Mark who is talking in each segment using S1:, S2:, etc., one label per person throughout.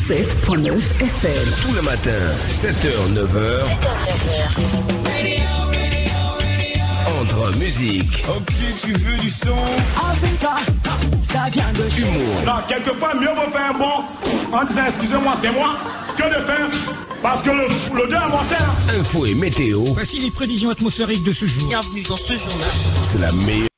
S1: 107.9 FM.
S2: Tout le matin, 7h, 9h. Entre musique.
S3: Ok, tu veux du son.
S1: Africa, ça vient de
S2: humour.
S3: Non, quelquefois, mieux vaut faire bon en disant excusez-moi, c'est moi, que de faire parce que le Dieu est mortel.
S2: Info et météo.
S4: Voici les prévisions atmosphériques de ce jour.
S5: Bienvenue dans ce journal.
S2: C'est la meilleure.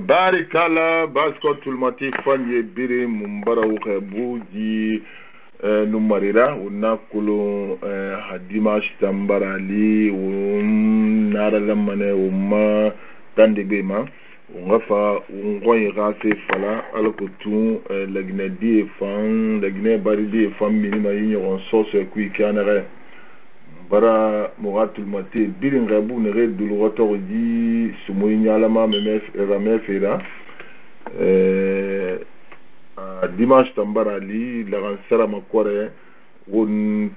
S6: Barikala basko tulmati fanye biri mumbara ukebu di numarira unakulu hadimash tambarali nara lamane umma tandebema ungafa ungoy rafe fala alkutu lagine di fan lagine bari di fan minima yinyo sose kui kanare bara moratul mate birin rabu ne red dul rotor di sumoy nyalama memef ramefera dimanche tambarali la ransara makore won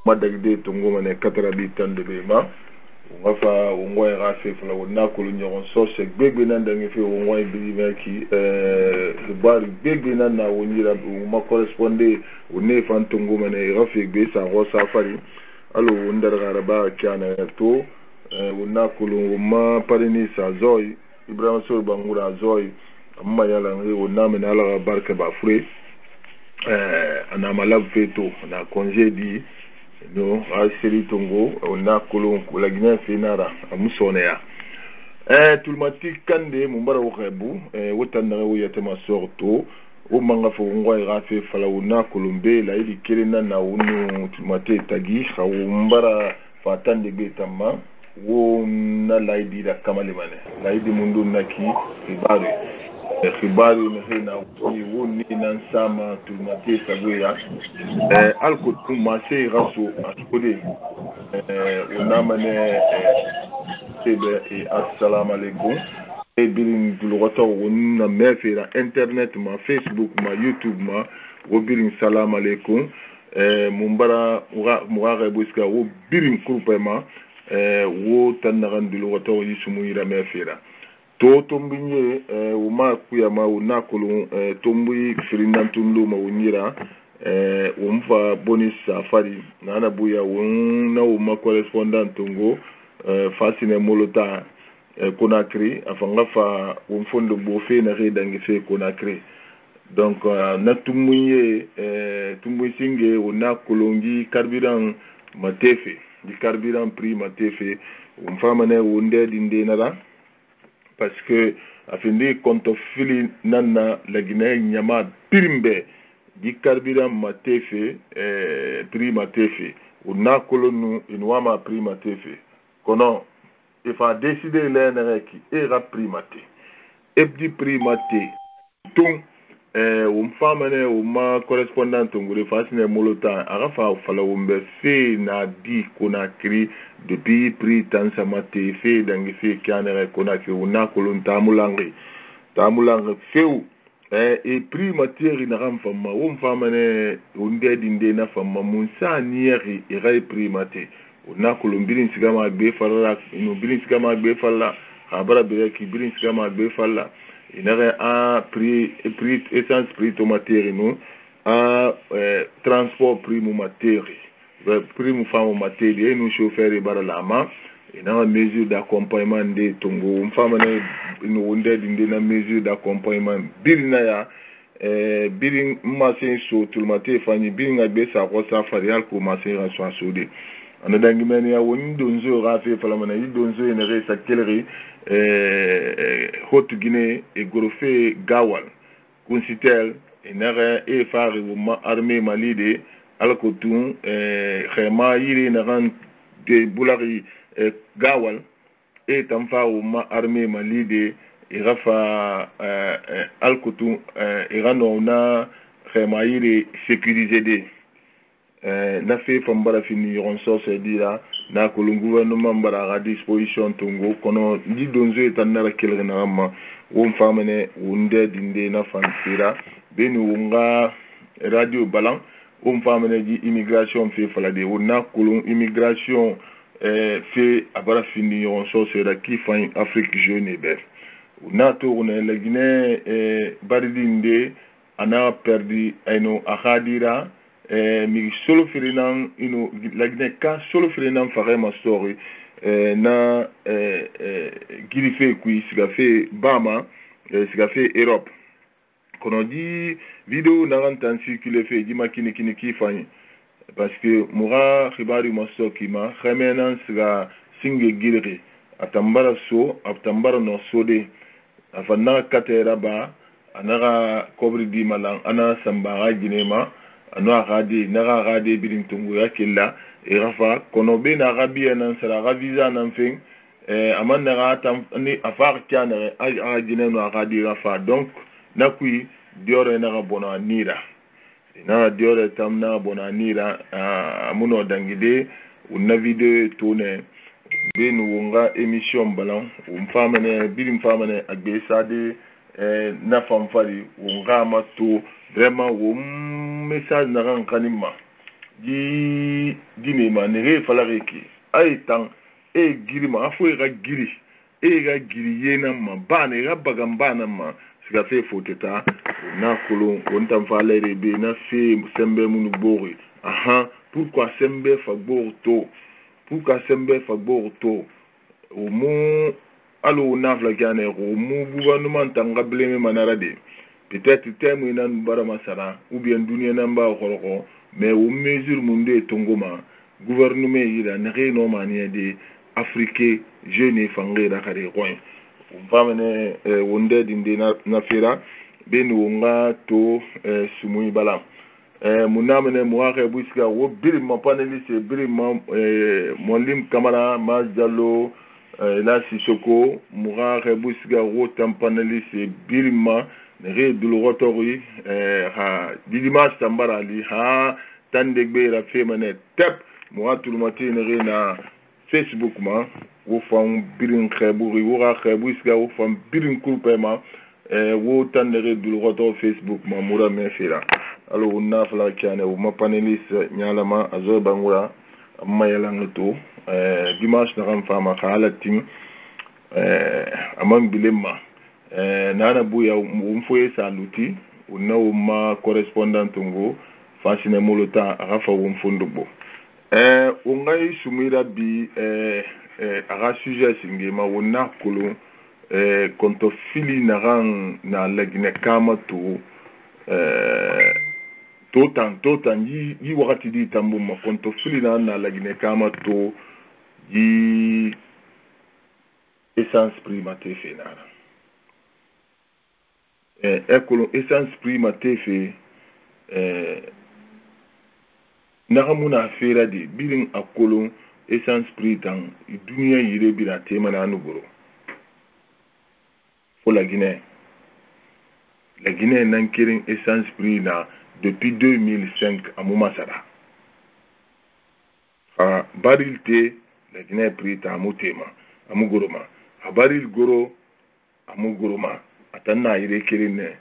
S6: madagde tongo mane katarabi tande bema wafa ngoy rafe fala wona ko lu nyon so se gbegbe nan da ngi fe ngoy bi vaki bar gbegbe nan na wonira ma correspondé woni fan tongo mane rafe gbe sa ro safari alo wondar garaba kana to wona ko lu ma parini sa zoy ibrahim so bangura zoy amma yala ngi wona men ala barka ba fure ana malab feto na congé no asiri tongo wona ko lu ko la gina finara amusone ya tulmati kande mumbara wokebu wotan na woyata masorto o manga fo ngwa rafe fala wona kolombe la ili kirina na wonu tulmati tagi khawumbara fatande betama wo na laidi da kamale mane laidi mundu naki khibaru na hina woni nan sama tulmati sabuya alko tumase raso askode wona mane sebe assalamu alaikum birin dulgota wonna mefera internet ma facebook ma youtube ma wo birin salam alaikum mumbara mugaga buska wo birin kurpe ma wo tanagan dulgota wo yisumu ira mefera to tombinye wo ma kuya ma wo nakulu tombi firindan tunlu ma wonira wo mfa bonus safari nana buya wonna wo ma correspondant tongo fasine molota Conakry afanga fa wonfondo bofe na redangi fe Conakry donc na tumuye tumusinge ona kolongi carburant matefe di carburant prix matefe wonfama ne wonde dinde nala parce que afindi konto fili nanna la Guinée nyama pirimbe di carburant matefe prix matefe ona kolonu inwama prix matefe kono il faut décider l'NRQ et la primaté. Et du primaté, donc, on fait un correspondant, on fait un molotan, on fait un fait na dit qu'on a créé depuis prix tant ça m'a été fait dans les faits qu'on a créé, on a colon tamulangue fait et primaté il n'a pas femme, on fait un dédinde na femme, mon sa nieri et primaté. na kolombirin sigama be falla no birin sigama be falla habara be ki birin sigama be falla inare a prix essence prix tomateri no a transport prix mu materi prix mu famo materi e no chauffeur e baralama ina mesure d'accompagnement de tongo mfama ne no wonde dinde na mesure d'accompagnement birina ya birin masin so tulmate fani birin agbe sa ko safari al ko masin raso asode ana dangi men ya woni donzo rafe falamana yi donzo ene re sakelri Haute Guinée et Gorofé Gawal Kunsitel enara e fari ma armée malide alkotun khema yiri naran de bulari Gawal e tamfa ma armée malide e rafa alkotun e rano na khema yiri sécurisé de na fait fambara fini ronso se dira na ko le gouvernement bara à disposition tongo kono di donzo etanara kelena ma won famene wonde dinde na fansira beni wonga radio balan won famene di immigration fait falade wona ko immigration fait abara fini ronso se da ki fin Afrique jeune be wona to wona la Guinée baridinde ana perdi ayno akhadira mi solo firinan ino lagne ka solo firinan fare ma story na girife kui sigafe bama sigafe Europe kono di video na rantan circuler fe di makini kini ki fani parce que mura khibari ma stoki ma khamena siga singe girri atambara so atambara no sode afana katera ba anara kobri di malang ana sambara ginema ano agade naga agade birin tungu ya killa e rafa kono be na rabia nan sara visa nan fin aman na tam ni afar tiana a gine no agade rafa donc nakui diore na bona nira na diore tam na bona nira amuno dangide una video tourner be no wonga émission balan famane birim famane agbe sade na famfari wonga mato vraiment wo message na ran kanima di dine ma ne fala reki ay tan e giri ma afo ga giri yena ma bane ga bagamba na ma siga fe foteta na kolo wontam fala rebe na fe sembe munu bori pourquoi sembe fa borto o mo alo na fla gane o mo gouvernement tanga bleme manarade peut-être temu nan bara masara ou bien dunia namba khoroko mais au mesure munde tongoma gouvernement ira ne reno mania de afrique jeune fangera kare coin vamene wonde dinde na fera ben wonga to sumui bala munamene muake buiska wo birima paneliste birima molim kamara mazalo la sisoko muake buiska wo tampaneliste birima ne dulrotori ha didimas tambara li ha tandegbe ra femane tep mo atulmati ne na Facebook ma wo fam birin kheburi wo ra khebu iska wo fam birin kulpema wo tandere dulrotor Facebook ma mura me fira alo wonna fala kiane wo ma paneliste nyalama azo bangura amma yalangato dimanche na ram fama khalatin amam bilemma nana buya umfoye saluti una uma correspondant ngo fasine molota arafa umfundubo ungai sumira bi ara sujet singema wona kulu konto fili naran na lagne kama to totan yi wakati di tambu ma konto fili na lagne kama to yi essence primate fenara ekolo essence primate fe nagamuna fera de birin akolo essence pritan dunia yire bira tema na nugoro pour la Guinée nan kirin essence prina depuis 2005 à Moumassara baril te la Guinée prita amutema amugoroma baril goro amugoroma atanna ire kirine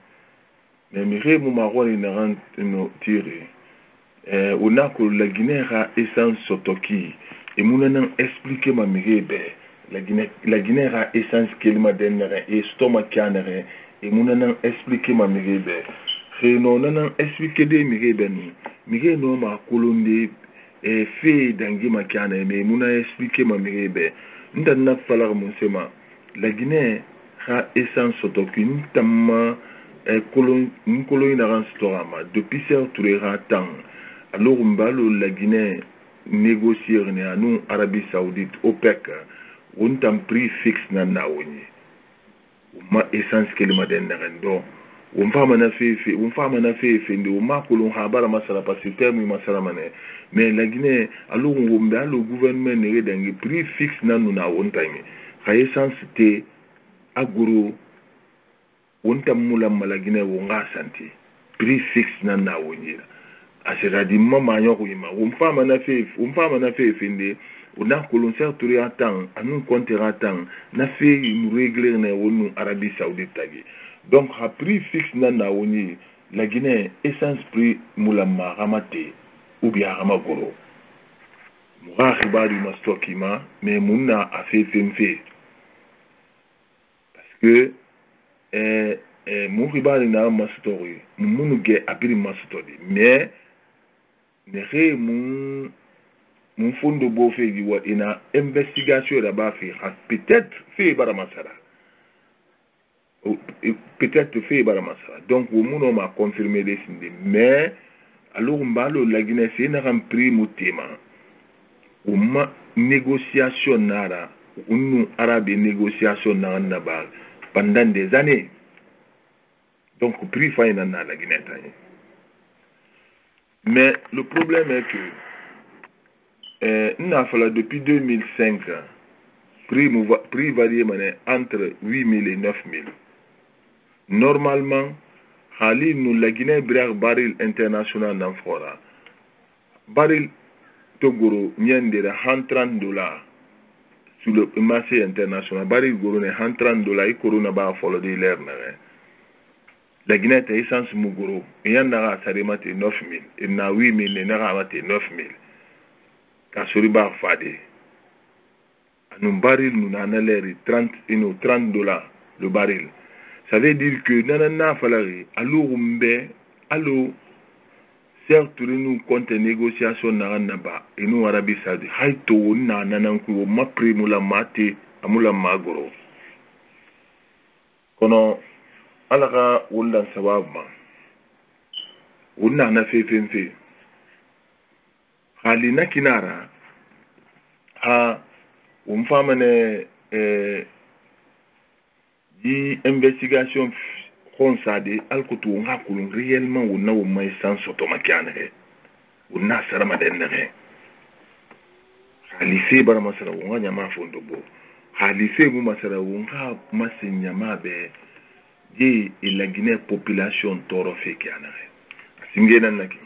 S6: ne mire mu maroni na ran no tire onako la Guinée a essence sotoki et mounan expliquer ma mirebe la Guinée a essence kelma denere et stomac canere et mounan expliquer ma mirebe reno nan expliquer de mirebe ni mire no ma kolonde e fe dangi ma canere mais mounan expliquer ma mirebe ndanna falar mon sema la Guinée ha essence sotoki tamma kolon ina ran storama depuis ser tourera tang alors mbalo la Guinée négocier ne nous Arabie Saoudite OPEC on tam prix fixe na woni ma essence kelma den rendo on fama na fe ndi o ma ko lon habara masala parce que terme masala mané mais la Guinée allo ngombe allo gouvernement ne redangi prix fixe na na on time ka essence te aguro on tam mulam la Guinée wo nga santi prix fixe na woni c'est-à-dire mama nyoko yima on fama na fe ndi on a ko lon serturi atan anu comptera atan na fe nous régler na wonu Arabie Saoudite tagi. Donc, à prix fixe, la Guinée, essence prix moulama ramate ou bien ramagoro. Moura riba du mastokima, mais mouna a fait femfe. Parce que, mon riba du na mastori, mon ge abiri mastori. Mais, nere mon fond de beau fait, il y a une investigation là-bas, peut-être fait baramasara. Peut-être fait baramasa. Donc au monde m'a confirmé des signes. Mais alors mbalo la Guinée c'est un prix mutema. Au ma négociation nara, nous arabes négociation nara nabal pendant des années. Donc prix faïna na la Guinée. Mais le problème est que nous avons fait depuis 2005 prix varié entre 8 000 et 9 000. Normalement, nous la Guinée brère baril international dans fora. Baril Togoro nyendera $130 sur le marché international. Baril goro ne $130 et corona ba follow de l'air na. La Guinée est essence mugoro. Et y en a sarimate 9 000. Et na 8 000 et na ramate 9 000. Kasuri bar fade. Nous baril nous n'en l'air $30 le baril. Ça veut dire que nanana falari allo certes nous compte négociation naba et nous Arabie Saoudite hayto na nananku ma primula mate amula magoro kono alaka wala sababma wala na fe halina kinara ha umfamane di investigation consade alkoto ngakulu réellement wona wo may sans automatique wona sarama den ne halise bara masara wonga nyama fondo bo halise mu masara wonga masenya mabe di la Guinée population toro feke anare singena naki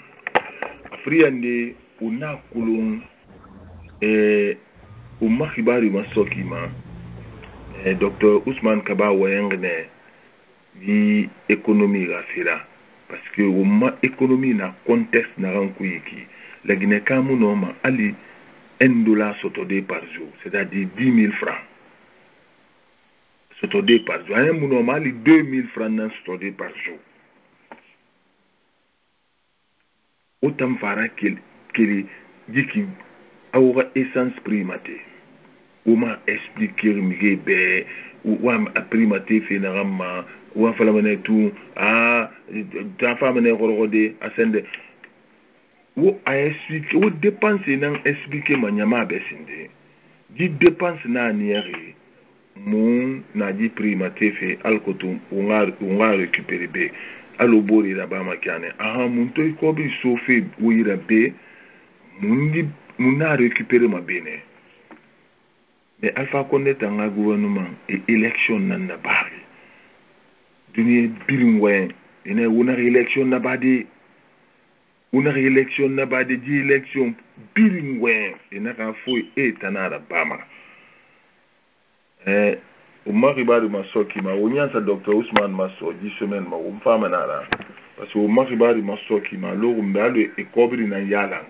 S6: afriande wona kulun umakibari masokima Dr. Ousmane Kaba Wayengne di économie rafira parce que au ma économie na contexte na rankuiki la Guinée kamunoma ali $1 sotodé par jour c'est-à-dire 10 000 francs sotodé par jour un munoma ali 2 000 francs na sotodé par jour autant fara qu'il dit qu'il aura essence primaté ou m'a expliqué m'gé be ou am primaté finalement ou en fala mané tout ta femme né rodé ascende ou a expliqué ou dépenser nan expliquer manyama besinde di dépense na nieri mon na di primaté fait alkotum ou nga récupérer be alo bori la ba makane mon toy ko bi sofi ou ira be mun na récupérer ma bene. Mais Alpha Condé est un gouvernement et élection n'a pas. D'une bilingue, il y a une élection n'a pas dit. Une élection n'a pas dit élection bilingue. Il n'y a qu'un fouille et un arabama. Au mariba de Massoki, ma ouïa sa docteur Ousmane Masso, 10 semaines, ma ou femme nara. Parce que au mariba de Massoki, ma l'orumbal et cobri n'a yalang.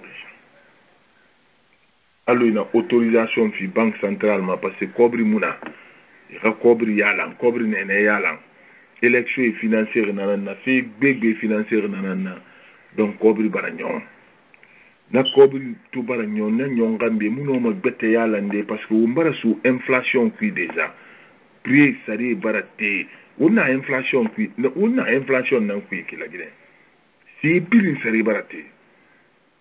S6: Alors il y a autorisation fi banque centrale ma parce que cobri muna il y a cobri yalan cobri nene yalan élection financière nanana fi bébé financière nanana donc cobri baragnon na cobri tout baragnon na nyongambe muno ma bete yalande parce que umbara sous inflation qui déjà prix sari barate una inflation nan qui qui la Guinée si pili sari barate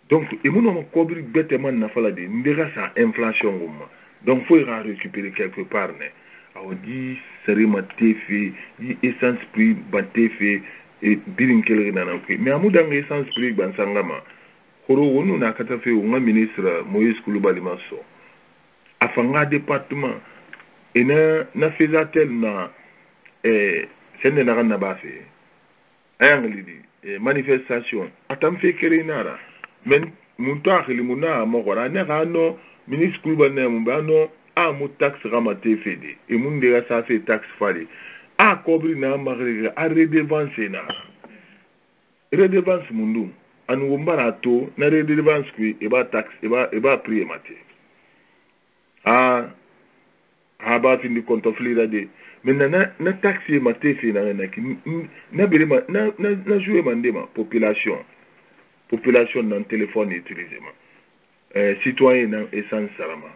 S6: donc et mon nom cobri bêtement na fala de ndega sa inflation gomma donc faut y récupérer quelque part ne aw di seri ma tefe di essence prix ba tefe et birin kelere na ko mais amuda nga essence prix ban sangama koro wonu na kata fe nga ministre Moïse Koulibaly Masso afanga département et na fezatel na sende na na ba fe ayangli di manifestation atam fe kere nara men muntu akhili muna mogora ne gano ministre Koulibaly na mbano a mu taxe ramate fede et mun de sa fait taxe fali a cobri na magre a redevance na redevance mundu anu wombara to na redevance qui e ba taxe e ba prix mate a ba fin di compte flira de maintenant na taxe mate fe na ki na birima na jouer mandema population dans téléphone utilisé citoyen dans essence salama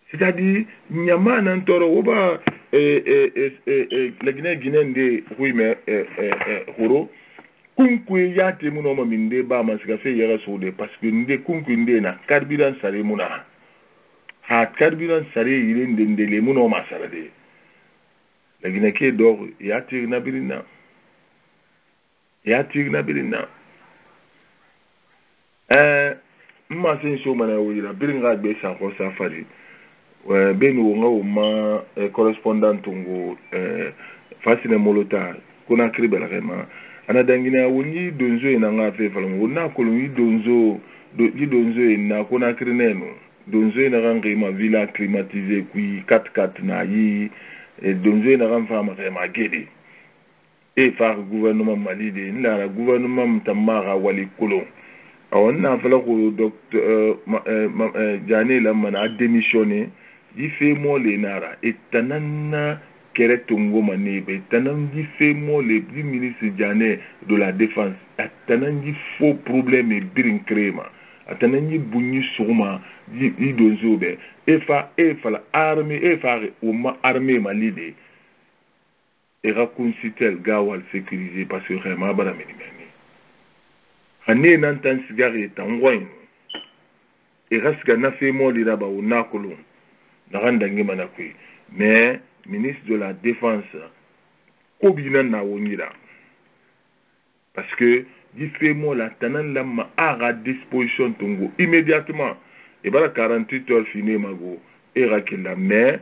S6: c'est-à-dire nyama nan toro oba la Guinée de ruime horo kunku yate muno ma minde ba masika fe yara sode parce que nde kunku nde na carburant sare muna ha carburant sare ile ndele muno ma sarade la Guinée ke dor yate na birina ma sen so mana wira biringa be sa ko safari benu ngo ma correspondant ngo fasine molota kuna kribela kema ana dangina woni donzo ina nga fe fala wona ko lu donzo ina kuna krineno donzo ina rangi ma villa climatisée qui 4x4 na yi donzo ina ran fa ma gede et par gouvernement Mali de la gouvernement mtamara wali kolon on a fait le docteur Diané Lamana a démissionné. Il fait moi les nara et tanana keretongo manebe tanan di fait moi le ministre Diané de la défense tanan di faux problème et birin crema tanan di bunyi souma di donzobe e fa la armée e fa o ma armée malide et raconsitel gawal sécurisé parce que vraiment bala minimani ane nan tan sigare tan wain et rasga na fait mo li raba o nakolo na randa ngima na kwi mais ministre de la défense ko bina na wonira parce que di fait mo la tanan la ma à disposition tongo immédiatement et bala 48 heures fini mago et rakela mais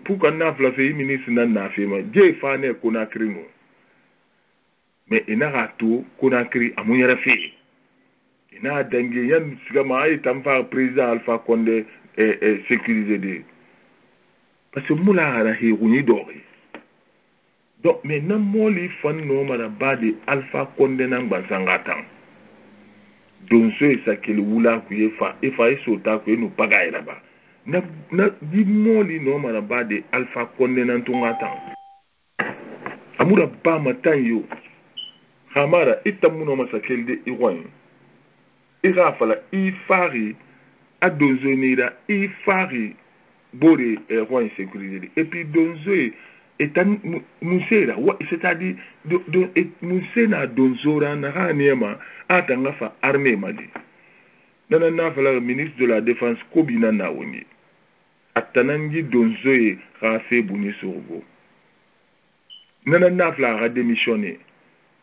S6: pour qu'on a fait ministre na fait ma je fa ne Conakry no mais ina rato Conakry amunyara fe ina dangue yan sigama ay tamfa président Alpha Condé sécurisé de parce que moula ara he runi dori donc mais na moli fan no mara bade Alpha Condé nan bansangatan donc ce ça que le wula ku e sota ku no pagaye là ba na di moli no mara bade Alpha Condé nan tungatan amura ba matan yo hamara itamuno masakel de iwan irafala ifari adozonira ifari bore roi sécurisé et puis donzo etan musera c'est-à-dire musena donzora na hanema atanga fa armée mali nana na fala ministre de la défense kobina na woni atanangi donzo e rafe buni sorgo nana na fala a démissionné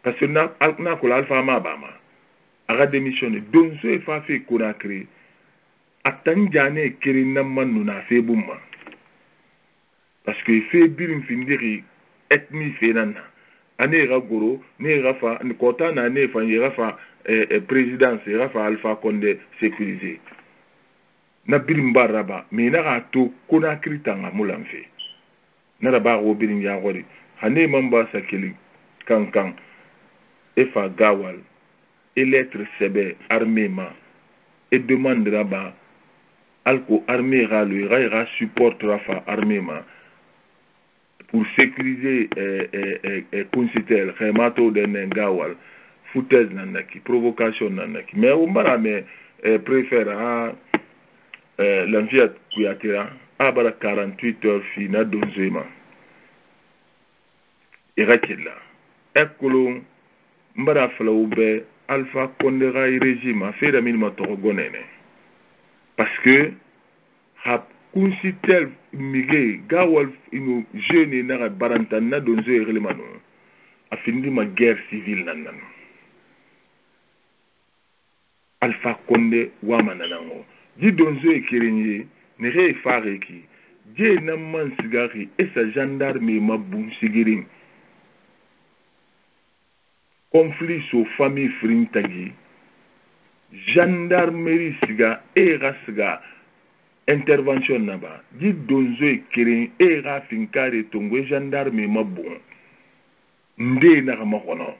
S6: parce que na ko Alpha Mabama a démissionné donzo e fa fe Conakry atanjane kiri namanu na fe bumma parce que fait birim findiri ethnie fenana ane goro ne rafa kota na ne fa rafa présidence rafa Alpha Condé sécurisé na birim baraba mais na rato Conakry tanga mulamfe na raba go birim ya gori hane mamba sakeli kankan efa gawal et lettre sebe armément et demande là-bas alko armée le raira supportera fa armément pour sécuriser consitel remato de ngawal foutaise nanaki provocation nanaki mais umbara me préfère à l'enviat kuyatira abara 48 heures fina donzema irakilla ekolo mbara fala ube Alpha Condé régime a fait la minima torogonene parce que ha kunsitel mige gawal inu jeune na barantana donzo erelemano a fini ma guerre civile nan Alpha Condé wamananango di donzo ekirenye ne re fareki je na man sigari et sa gendarme mabun sigirin conflit sur famille frintagi gendarmerie siga era siga intervention naba di donzo ekiren era finkare tongwe gendarme mabun nde na makono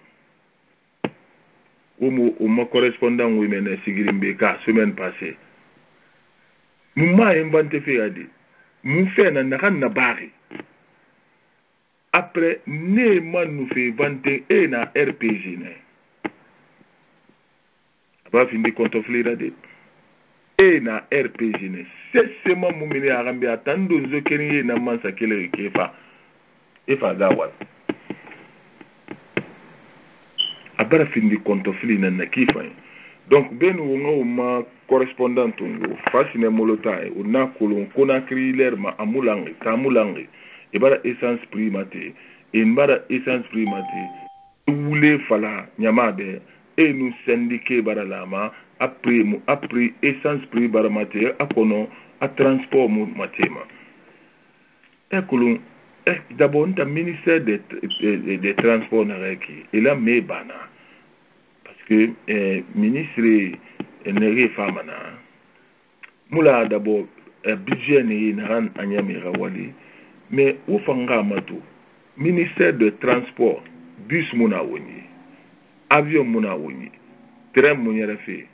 S6: au mon correspondant oui mais sigirin beka semaine passée nous m'a inventé fait adi nous fait na bari après ne man nous fait inventer et na RPG ne aba findi conflit adi et na RPG ne c'est seulement mumine arambe atando zo keniye na mansa kele kefa efa gawal abara findi conflit na kifa donc ben wo ma correspondant tungo fasine molotai una kolon Conakry lerma amulangi tamulangi e bara essence primate e bara essence primate wule fala nyamabe e nu syndiqué bara lama après essence pri bara mate akono a transport mu matema e kolon d'abord le ministère des transports nareki il a me bana parce que ministre nere famana mula d'abord budget ne naran anyamira wali mais où fanga mato ministère de transport bus muna woni avion muna woni train muna fait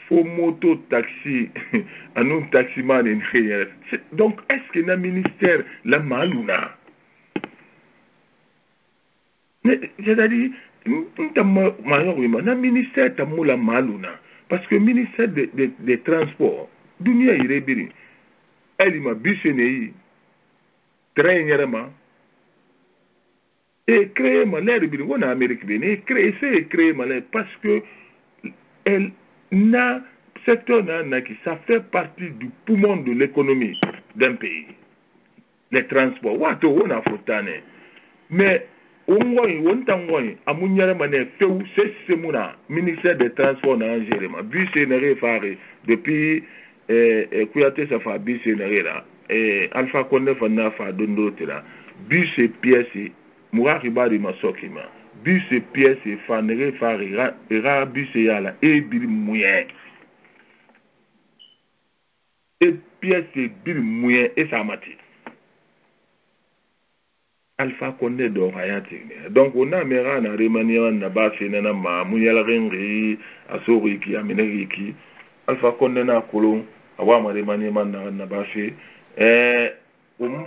S6: faux moto taxi anu taximan en khayar donc est-ce que na ministère la maluna c'est-à-dire na ministère tamula maluna parce que ministère des transports dunia irebiri elima bisenei train yarama et créer malheur biri wona Amérique bene créer malheur parce que elle na secteur na qui ça fait partie du poumon de l'économie d'un pays les transports wato wona fotane mais ongoy wontangoy amunyara mané feu c'est muna ministère des transports na Algérie bus sénéré faré depuis Kouyaté ça fa bus sénéré là Alpha Condé fa na fa dondo tira bus et pièces mouraki bari masokima bus et pièces fa néré faré ra bus yala et bir moyen et pièces bir moyen et ça mati Alpha Condé do hayati donc on a mera na remanier na ba fina na ma munyala rengi asori ki ameneri ki Alpha Condé na kolon awa ma remanier na ba fi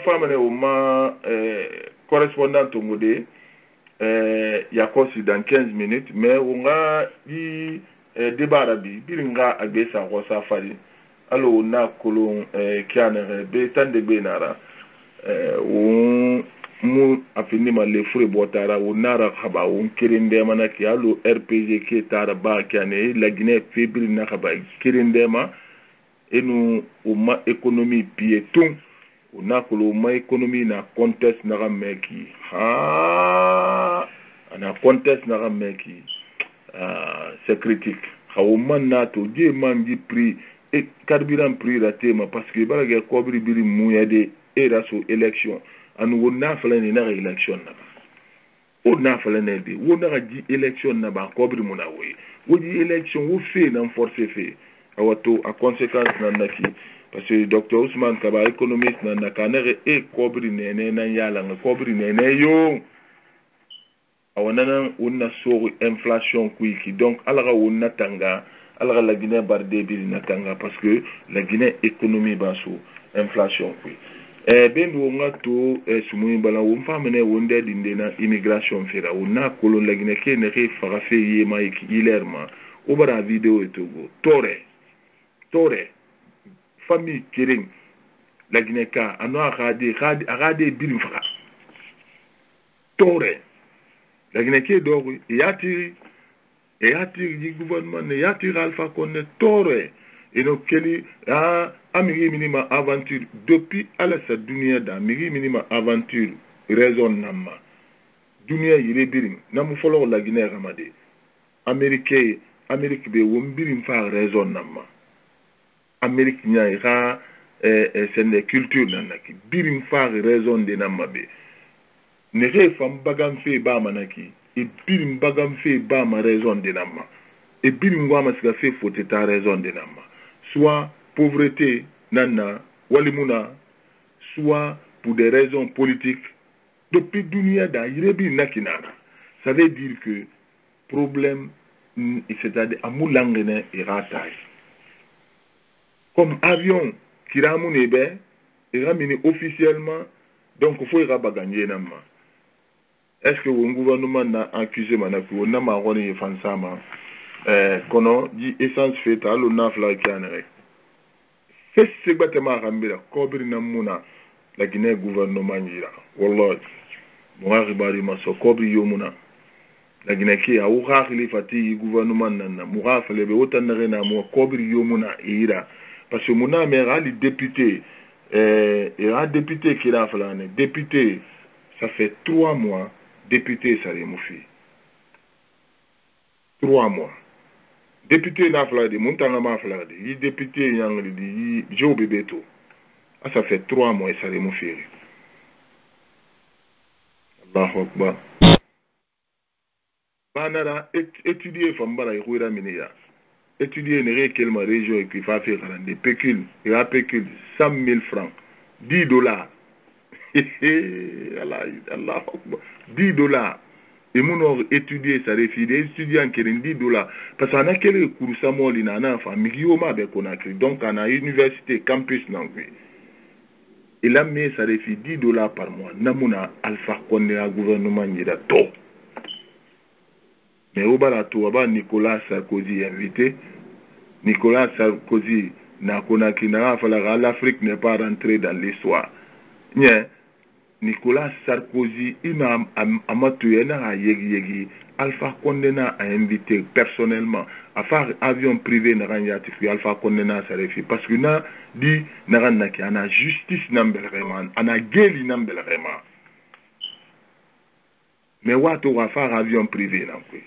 S6: femme ma correspondant au modé yakosi dans 15 minutes mais on a dit débat rabi bilinga agesa rosa fali alors on a kolon kianere be tande benara mu afini ma le fure botara o nara khaba o kirinde mana ki alu RPG ki tara ba kane la Guinée fébrile na khaba kirinde ma enu o ma économie piéton o na ko ma économie na contexte na rameki ana contexte na rameki c'est critique o man na to die man di prix et carburant prix raté ma parce que baraga ko biri biri muyade et raso élection anu wonna falane na election na o na falane de wonna di election na ba ko biri muna we wodi election wo fe na force fe awato a conséquence na naki parce que Dr Ousmane Kaba économiste na kanere e ko biri nene na yala na ko biri nene yo awana wonna so inflation kuiki donc alaga wonna tanga alaga la Guinée barde biri na tanga parce que la Guinée économie baso inflation kuiki bendo ngato sumuyi bala wo famene wonde dindena immigration fera wona kolon la Guinée ke ne re farafe yema ilerma obara vidéo etogo tore famille kering la Guinée ka ano agade bilim fara tore la Guinée ke dogo yati et attire du gouvernement et attire Alpha Condé tore et donc quel amiri minima aventure depuis ala sa dunia da amiri minima aventure raison nama dunia yire birim namu folo la Guinée ramade Amérique be wombirim fa raison nama Amérique nya ira c'est une culture nanaki birim fa raison de nama be ne fam bagam fe ba manaki et birim bagam fe ba ma raison de nama et birim wa masika fe faute ta raison de nama soit pauvreté nana walimuna soit pour des raisons politiques depuis dunia da irebi nakinana ça veut dire que problème c'est-à-dire amulangene iratai comme avion kiramune iramini officiellement donc faut iraba gagner nama est-ce que le gouvernement n'a accusé manaki on a maroni fansama kono di essence fait à l'onafla kianere c'est ce que tu m'as rambé kobri namuna la Guinée gouvernement yira wallahi mo ribari maso kobri yomuna la Guinée qui a ourali fati gouvernement nana mo rafale be otanere na mo kobri yomuna yira parce que mona mera li député et un député qui l'a falane député ça fait 3 mois député ça remoufi 3 mois député na flade montanga ma flade yi député yang di jo bebeto ça fait 3 mois ça remoufi Allahu akbar banara étudier fambara yura minia étudier ne réellement région et qui va faire des pécules et à pécule 100 000 francs $10 Allah $10 et mon étudier ça refide étudiant qui $10 parce qu'on a quel cours ça moi l'inana fa migioma be konakri donc on a université campus nangui il a mis ça refide $10 par mois namuna Alpha Condé à gouvernement yida to mais au barato aba Nicolas Sarkozy invité Nicolas Sarkozy na konakri na fala l'Afrique n'est pas rentrée dans l'histoire nie Nicolas Sarkozy imam amatuyena yegi Alpha Condé a invité personnellement à faire avion privé na ranyati fi Alpha Condé na sarefi parce que na di na ranaki ana justice nambelreman ana geli nambelreman mais wato wa faire avion privé na kwe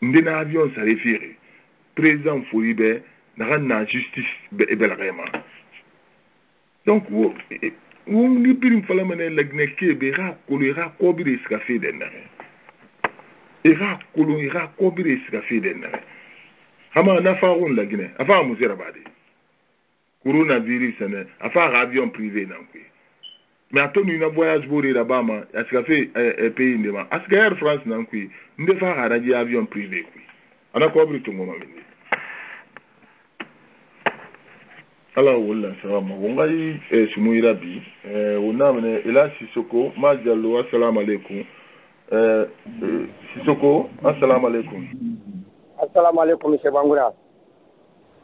S6: ndina avion sarefi président Fouribe na ranna justice belreman donc on li birim fala mané lagne kebe ra kolera kobire ska fe denare era kolera kobire ska fe denare hama na faron lagne afa muzera bade coronavirus ne afa avion privé nankwe mais atonu na voyage bori la bama ska fe pays ndema aska Air France nankwe nde fa haraji avion privé kwi ana kobire to ngoma mini alors voilà ça va mon gars Soumoura bi on a mené Ela Sissoko Majallo assalamu alaikum Sissoko assalamu alaikum
S5: monsieur Bangoura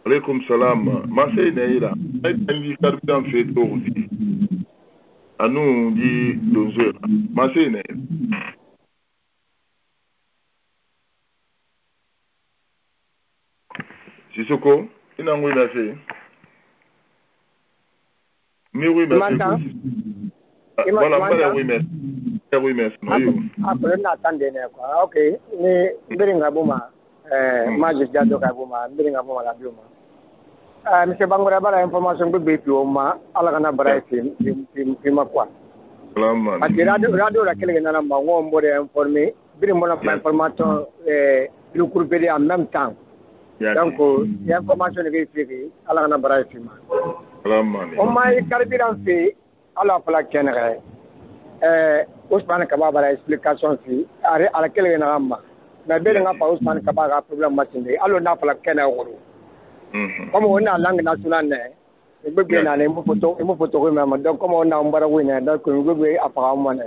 S6: alaikum salam Marseille Neira ndi carburant fait aujourd'hui anu di 12h Marseille Neira Sissoko ina ngwina fait mais oui, merci. Voilà, oui, merci. Oui, merci.
S5: Après, on attendait, quoi. Ok. Mais, Beringa Bouma, Majus Jado Kabouma, Beringa Bouma la Bioma. Monsieur Bangoura, la information que Bépioma, Alagana Braïsim, Pima quoi. Parce que Radio, laquelle on a un bon informé, Birimona information, le groupe en même temps. Donc, l'information est vérifiée, Alagana Braïsim. On m'a carburant fait à la plaque générale. Ousmane Kaba a explication à laquelle il y a un mais bien pas Ousmane Kaba a problème machine. Alors on a la générale. Comme on a langue nationale, il peut bien aller photo donc comme on a un barawin donc on veut apparemment.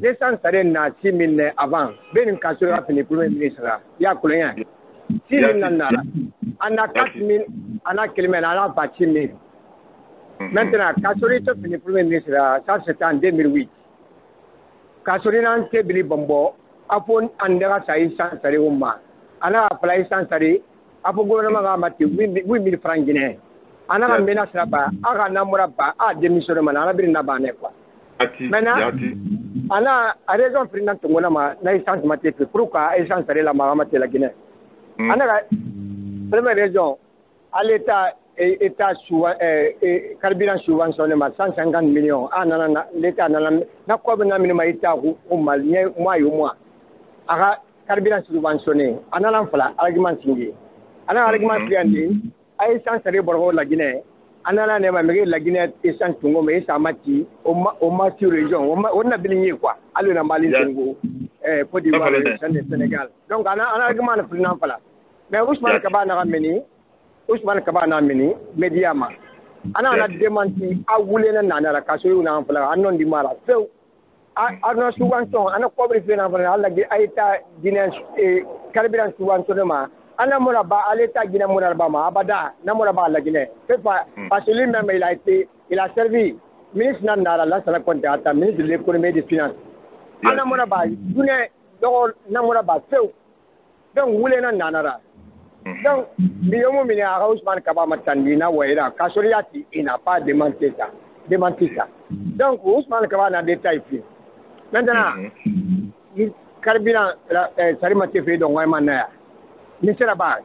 S5: L'essence c'est na 6 000 avant. Ben une cassure a fini pour le ministre là. Il y a combien 6 000 nana. On a 4 000. On a quelqu'un à la 6 000. Maintenant, Kassori est fini pour le ministre, ça c'était en 2008. Kassori n'a pas été bombo, apon andera sai san sare umma ana apply san sare apo gouvernement ga mati 8000 francs guinéens ana ga mena saba aga namura ba a démissionné mana ana birina bane quoi maintenant ana a raison président ngona ma na essence mati pourquoi essence sare la ma mati la Guinée ana ga première raison à l'état État carburant subventionné ma 150 millions. L'État n'a quoi bien minimum État ou malien mois. Aga carburant subventionné. En allant faire argument signé. En argument signé, à essence de Bordeaux la Guinée. En allant ne la Guinée essence tungo mais ça mati au mati région. On a bien quoi. Allez na Mali tungo. Pour dire Sénégal. Donc en argument le président fala. Mais Ousmane Kaba n'a ramené. Ousmane Kaba na mini mediama ana démenti a wulena na la kaso na fala anon di mara feu ana subvention ana cobre fena fala alla gi aita Guinée carburant subvention ma ana mora ba aleta Guinée mora ba ma abada na mora ba la Guinée c'est pas parce que lui même il a servi ministre nandara la sala compte ata ministre de l'économie et des finances ana mora ba Guinée do na mora ba feu donc wulena nanara. Donc, Ousmane Kaba Matandina Waira, Kasoriati, il n'a pas démenti ça. Donc, Ousmane Kaba n'a détaillé plus. Maintenant, le carburant, Sarimati fait donc Waimana. Monsieur Rabat,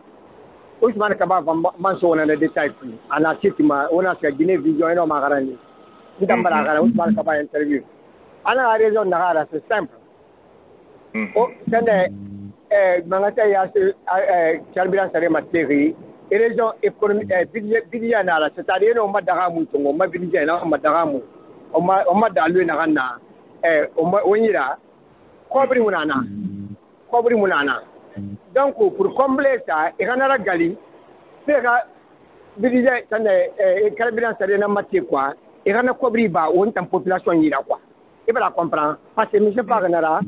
S5: Ousmane Kaba va mentionner le détail plus. On a cité, on a fait Guinée Vision et non Magarani. Nous avons parlé Ousmane Kaba interview. On a raison de c'est simple. Mangata ya carburant sare materi et région économique budget na la c'est-à-dire on m'a daramu tongo ma budget na on m'a daramu on m'a dalu na kana on ira kobri munana donc pour combler ça et kana gali fera budget carburant sare na mati quoi et kana kobri ba on tan population ira quoi et la comprendre parce que monsieur pas kana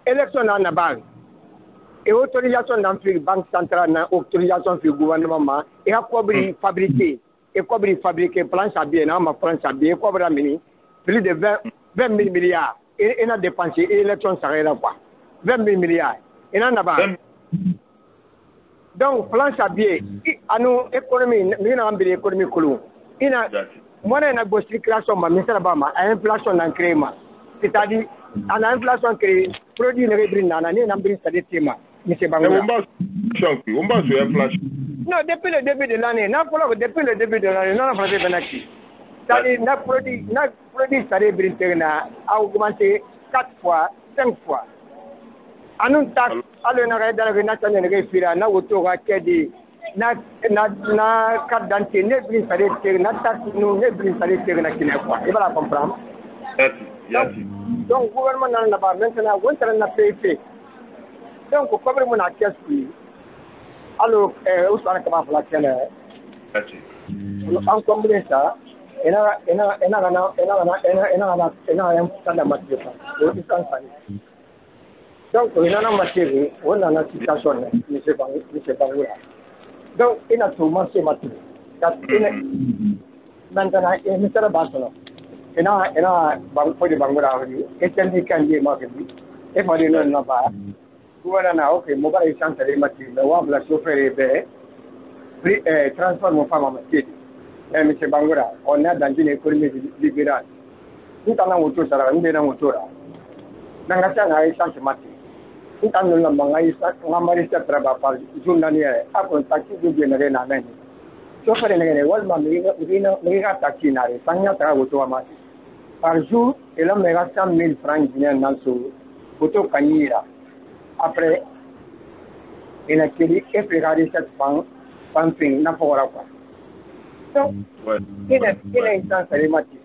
S5: élection na base et autorisation d'Afrique Banque centrale na autorisation du gouvernement et a cobri fabriqué plan sabier na ma plan sabier cobra mini plus de 20 000 milliards et on a dépensé élection ça quoi 20 000 milliards et on a pas donc plan sabier à nous économie nous on a économie colon ina moi na go circulation ma ministre Bama a inflation dans créma c'est-à-dire en inflation créé produit ne rebrina na ni n'ambri ça des tema. Monsieur Bangoura.
S6: On va sur inflation.
S5: Non, depuis le début de l'année, depuis le début de l'année, non, on a fait Benaki. C'est-à-dire, notre produit Saré a augmenté 4 fois, 5 fois. En une taxe, alors on a dans le national référé, na autour à Kedi, na carte d'identité, ne brin Saré, na taxe, nous ne brin Saré, na Kinewa. Et voilà, comprendre. Donc, le gouvernement n'a pas maintenant, on a payé. Donc, comme on a caisse, alors, Ousmane Kaba Flakene, en combien ça, et donc, il y a une matière, on a une situation, M. Bangoura. Donc, il a tout manqué matière. Maintenant, il y a une situation. Il y a un Bangoura, et c'est un candidat marqué, et moi, il n'y a pas. Gouvernement, ok, mon père est chanté les matières, mais on va chauffeur et transforme femme en matière. M. Bangoura, on est dans une économie libérale. Nous avons autour de ça, nous avons autour. Nous avons un échange matière. Nous avons un échange par journalier, à contacter de générer la main. Chauffeur et Walma, mais taxi n'a pas de autour à matière. Par jour, il a 100 000 francs dans ce auto canira. Après, il a créé et préparé cette femme, n'a pas quoi. Donc, il a une chance à les matières.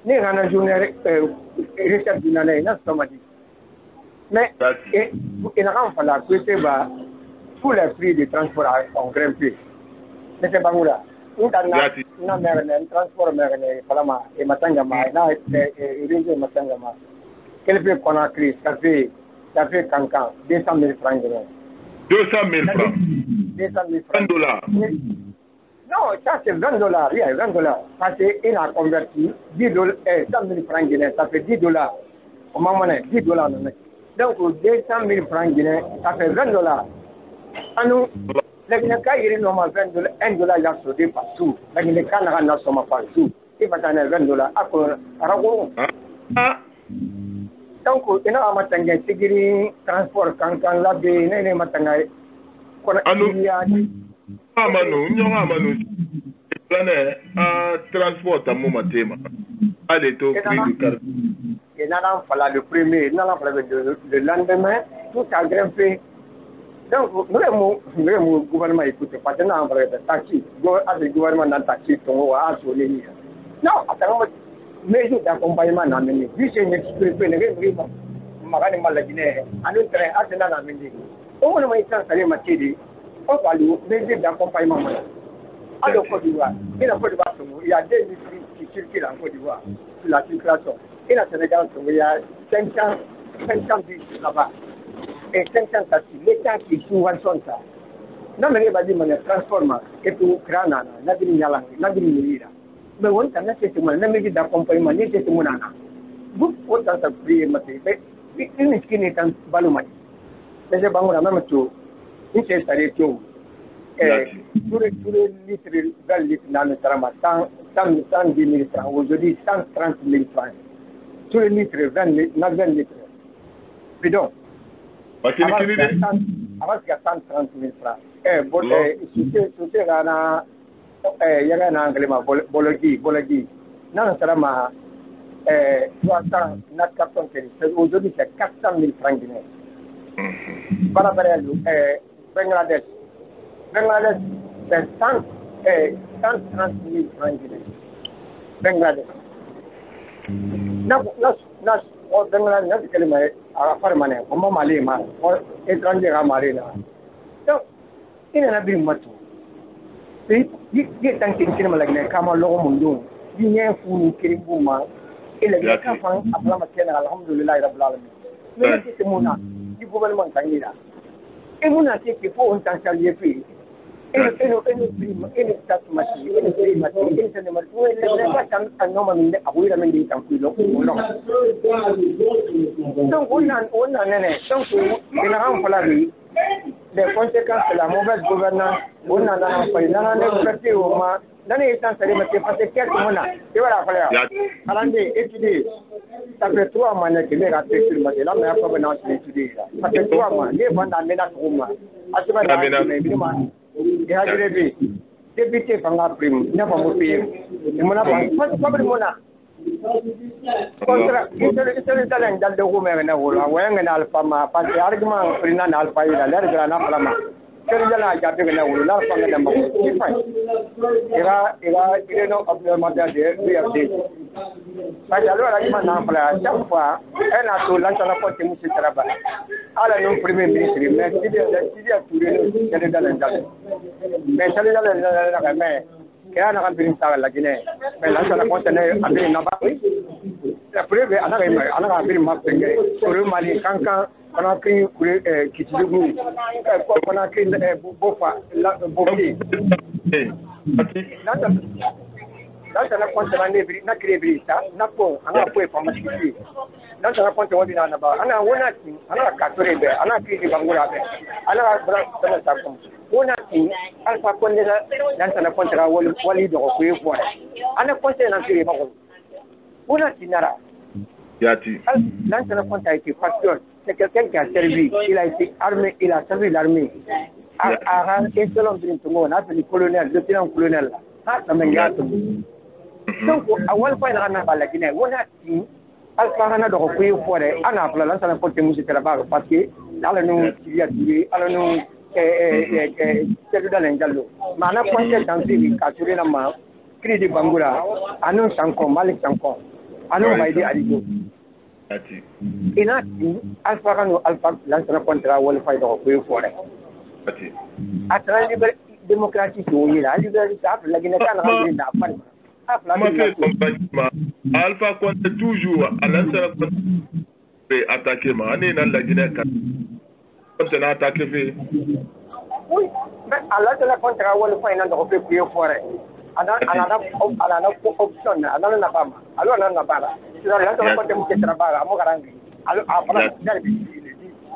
S5: Nous avons une journée recette d'une année, n'a pas dit. Mais, il a fallu que tous les prix de transport ont grimpé. Mais c'est pas là. Nous avons un transport, et Matangama, et Matangama. Quel fait qu'on a créé, ça fait Cancan, 200 000 francs.
S6: 200 000 francs.
S5: 200 000 francs.
S6: $20.
S5: Non, ça c'est $20, oui, $20. Parce qu'il a converti 100 000 francs guinéens, ça fait $10. Au moment donné, $10 non. Donc 200 000 francs guinéens, ça fait $20. À nous, les Guinéens, ils ont $20, $1 il y a soudé par jour. Les Guinéens, ils ont somme par jour. Il va donner $20 à quoi? Donc, il y a un transport quand la baie n'est pas
S6: transport à mon matema. Allez, tu
S5: il y a le premier, il y a le lendemain, tout a grimpé. Donc, le gouvernement écoute, parce que nous avons le taxi, le gouvernement dans le taxi, on va assurer. Non, attends, mesures d'accompagnement dans le milieu. Vu que nous expliquons, magani malagine, à notre train, à ce moment-là, on va installer ma télé, on va aller mesures d'accompagnement. Alors, Côte d'Ivoire, il y a des ministres qui circulent en Côte d'Ivoire sur la circulation. Et la Sénégal, il y a 500 bus là-bas et 500 taxis. L'État qui subventionne ça. Non, mais il va dire que le transport est pour Krana, mais on a un d'accompagnement, vous pouvez prier, une skin est en balomani. Mais je vais même tout. Il s'est installé tout. Tous les litres, 20 litres dans le trama, 110 000 francs, aujourd'hui 130 000 francs. Tous les litres, 20 litres. Puis donc, avant qu'il y a 130 000 francs. Si c'est il y a un anglais, Bologui. Dans le trama, 300, aujourd'hui c'est 400 000 francs guinéens. Par rapport à Bangladesh, c'est 130 000 francs guinéens. Bangladesh. Bangladesh, c'est permanent. Comment Mali, étranger à Mali. Donc, il y a un peu de matou. Il y a un peu de malagné, comme l'homme mondial. Il y a un peu de kiribuma. Il y a un peu de malagné, alhamdulillah, mais c'est mon âme. Du gouvernement candidat. Et mon âme, c'est qu'il faut un temps de pays. Et le taxe machine, et le pays machine, et le machine, un homme à vous la mener en plus long. Donc, on a donc, il a remplacé les conséquences de la mauvaise gouvernance. On a expliqué au moins. Dans les temps, ça parce que quelques mois, tu vois la colère. Allez, étudier. Ça fait 3 mois que les ratés sur le modèle. Là, mais après, maintenant, c'est étudier. Ça fait 3 mois. Les ventes à ménage pour moi. À ce moment-là, il y a des députés par la prime. Il n'y a pas de payer. Il n'y a pas de monnaie. Contra, il se talent dans le room and a alpha, parce que argument, Prina Alpha, il a l'air de la Napalama. Il y a un observateur de parce que alors, chaque fois, elle a tout l'ensemble de la musique travail. Elle a un premier ministre, mais il y a tout le monde. Mais ça, il y a un peu la Guinée. Mais l'ensemble de la Guinée, la preuve, elle a un peu pour le Mali, on a créé Kitidou, on a créé Bofa, Bofi. Dans un compte n'a créé ça, n'a pas informatique. Dans un compte on a 4 on a créé Bangola, on a Alpha Condela, dans un compte à Wally de Roquet, on a compté un créé Bangola. On a Tinara. Dans un compte a été facteur. C'est quelqu'un qui a servi, il a été armé, il a servi l'armée. À un seul homme on a fait le colonel, le lieutenant colonel. Donc, à one point, on a la Guinée, on a dit, Alpha de Roquet, on a appelé l'ensemble de la musique là-bas, parce que, dans nous, il y a tué, alors nous, c'est dans l'Ingallo. Mais on a pointé dans le cas, sur la main, créé Bangoula, annonce encore, Malik encore, annonce Maïdi Aligo. Il a dit, Alpha, l'ensemble contre Wall Fight of Way for it. À travers la démocratie, il a libéré la Guinée,
S6: Alpha compte toujours à l'ensemble attaquer ma la Guinée. Quand on a attaqué,
S5: oui, mais à l'ensemble contre Wall Fight of Way for it. Another option, another Nabama. Alors, Nabala. L'ensemble contre Muketrabara, Mogarangi. Alors,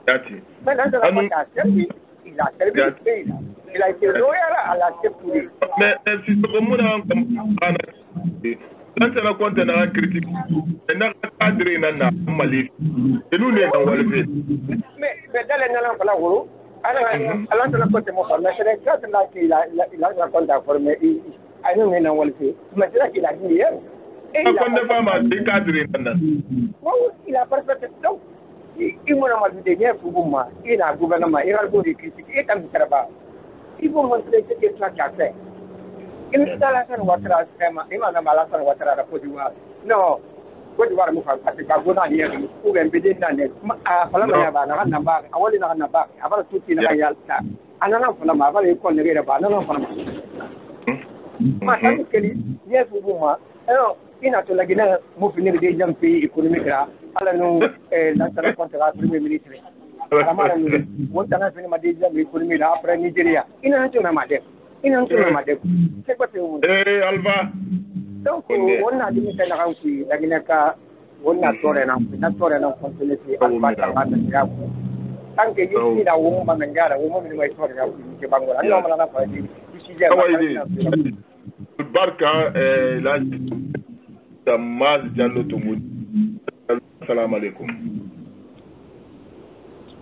S5: Mais dans la servi, il a servi le pays. Il a été loyal à la chef police.
S6: Mais si ce que nous avons dans la compte de la critique, et n'a pas cadré dans Mali. Et nous n'est pas enlevé.
S5: Mais dans les nanas, voilà, alors dans la compte de mon frère, mais c'est exact là qu'il a la compte à former. Il a nous n'est pas enlevé. Mais c'est là qu'il a dit hier.
S6: Et il a pas mal de cadré dans.
S5: Il a parfaitement. Il m'a dit dernier pour moi. Il a gouvernement, il a le critique, il a mis travail. Il faut montrer ce qu'il a fait. Il m'a dit Alassane Ouattara, il m'a dit Alassane Ouattara à Côte d'Ivoire. Non, Côte d'Ivoire, parce que quand on a dit ou bien bédé dans les, à Falama, à Namba, à Wally Namba, avant tout il a yalta. Anana Falama, avant les conneries là-bas, non Falama. Ma tante Kelly, yes pour moi. Alors, il a tout la Guinée, mon finir des gens pays économiques là, alors nous, dans contre la Premier ministre. On a fait des gens économiques là, après Nigeria. Il a un tour à ma dette. C'est quoi c'est
S6: Alva.
S5: Donc, on a dit que la Guinée, on a tourné en continué à Alba. Tant que je suis là, on m'a regardé, on m'a dit que je suis Bangola. Non, on n'a pas dit.
S6: Barka, là, Tamaz Diallo Tomoudi. Salam alaikum.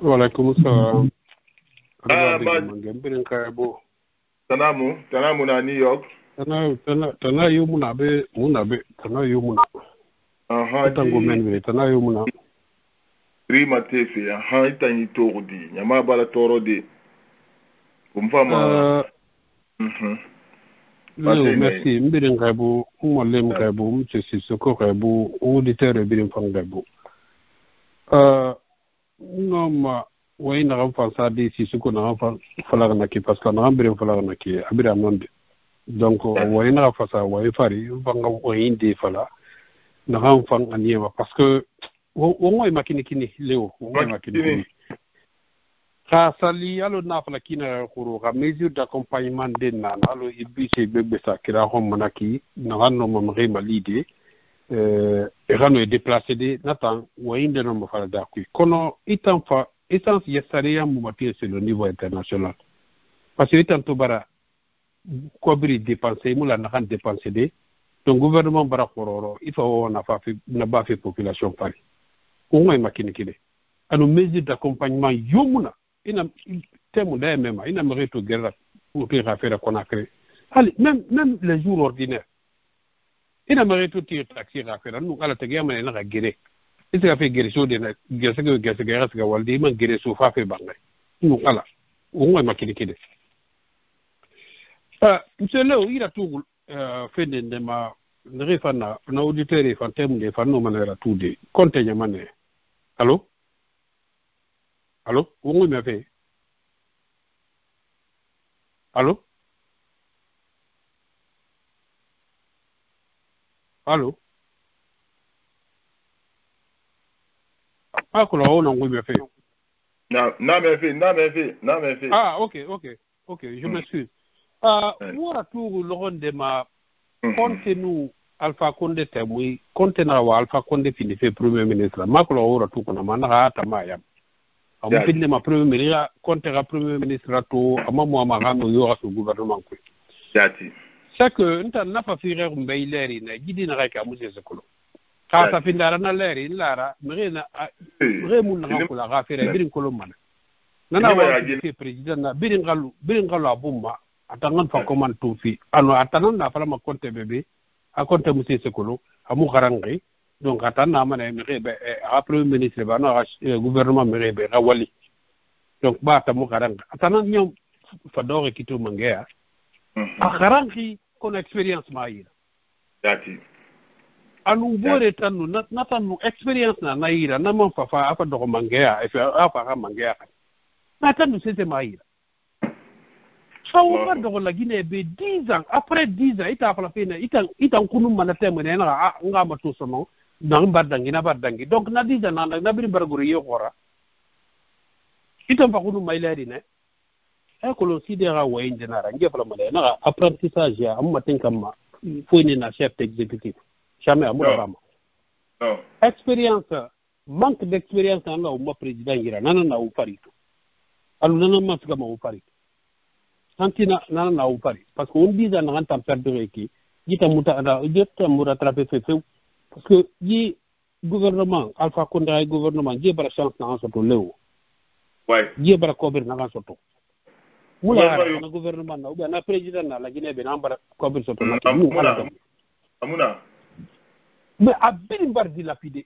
S7: Wa alaikum salam.
S6: Tanamu na New York.
S7: Tana yumuna be tana yumuna. Tango menwe tana yumuna.
S6: Rima tefe itani tordi nyama bala torodi. Kumfama.
S7: Merci mbirin kaibu mwalem kaibu mchesi soko kaibu auditeur birin fang kaibu. Ngoma waina kam fansa di si soko na kam falaga naki parce que na kam birin falaga naki abira nonde. Donc waina fasa wai fari fanga wain di fala na kam fang aniema parce que wongo makini kini leo wongo makini kini. Sali alo na fala kina kuru ka mesure d'accompagnement de nana alo ibise bebe sa kira homanaki na hanno mamre malide erano e déplacer de natan wainde no mafala da kui kono itanfa essence yesarea mu matie sur le niveau international parce que itanto bara kobri dépenser mu la na kan dépenser de ton gouvernement bara kororo il faut on a fait na ba fait population pari ko ngoy makini kide ano mesure d'accompagnement yomuna ina temu da même ina mérite guerre pour faire Conakry allez même les jours ordinaires ina mérite tirer taxi à faire nous ala tege amana na guerre et ça fait guerre chaud de guerre ça waldi man guerre so fa fait bangay nous ala on va makini kide monsieur Léo il a tout fait de ma refana na auditeur et fantôme de fano manera tout de compte nyamane allô allô, où m'a fait? Allô? Allô? Ah, quoi, on m'a fait.
S6: Non, mais fait.
S7: Ah, ok, je m'excuse. Moi, tout le rond de ma contenu Alpha Condé témoin, contenu Alpha Condé fini fait premier ministre. Ma couleur tout qu'on a manara tamayam. Amu finde ma premier ministre contre premier ministre to amamu amagano yo aso gouvernement ko
S6: yati
S7: c'est que nta na pa fire mbay leri na gidi na reka musse sekolo ka sa findara na leri lara mrena remu na ko la rafere birin kolo man nana wa ke president na birin galu abumma atangan fa commande to fi ano atanan na fala ma compte bébé a compte musse sekolo amu garangi donc atana mana mrebe après ministre ba na gouvernement mrebe rawali donc ba ta mu garanga atana nyom fa dore kito mangea a garangi kon experience maira
S6: dati
S7: anu bore tanu na tanu experience na naira na mon fa afa do mangea e fa afa mangea na tanu sete maira Sawa do la Guinée be 10 ans après 10 ans ita fa la fina ita kunu manate mene na nga matu sono nang bardangi na bardangi donc na 10 ans na biri barguri yo khora ita fa kunu mailari ne e ko lo sidera wa indenara nge fa la male na apprentissage ya amma tinkama fo ni na chef exécutif jamais amura bama expérience manque d'expérience dans la umma président ira nana na uparito alu nana masga ma uparito santina nana na upari parce que on dit dans un temps perdre qui jita muta attraper fait parce que yi gouvernement Alpha Condé ay gouvernement je bara chance na soto lewo
S6: ouais
S7: je bara couvrir na soto mula na gouvernement na ou na président na la Guinée be na bara couvrir soto na
S6: amuna
S7: mais abiri bardi lapide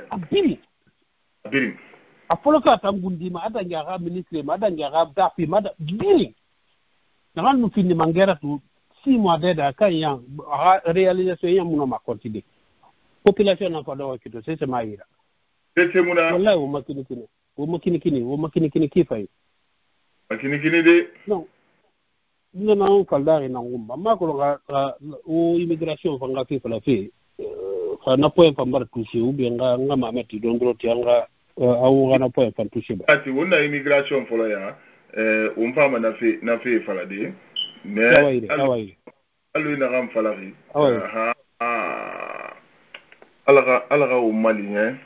S7: abiri apoloka tangundi ma adanga ga ministre ma adanga ga dafi ma biri na nu fini mangera tu 6 mois d'aide à quand yan réalisation yan muna ma continuer population na fado kito c'est maïra
S6: c'est muna
S7: wallahi o makini kifai
S6: makini de
S7: non na on kaldari na ngumba makolo ga o immigration fanga fi fala fi na point pambar touché ou bien nga mameti dondro tianga au ngana point pan touché ba
S6: ati wona immigration folo ya umpa na fi fala de mais allo ina ram fala ri alaga o mali hein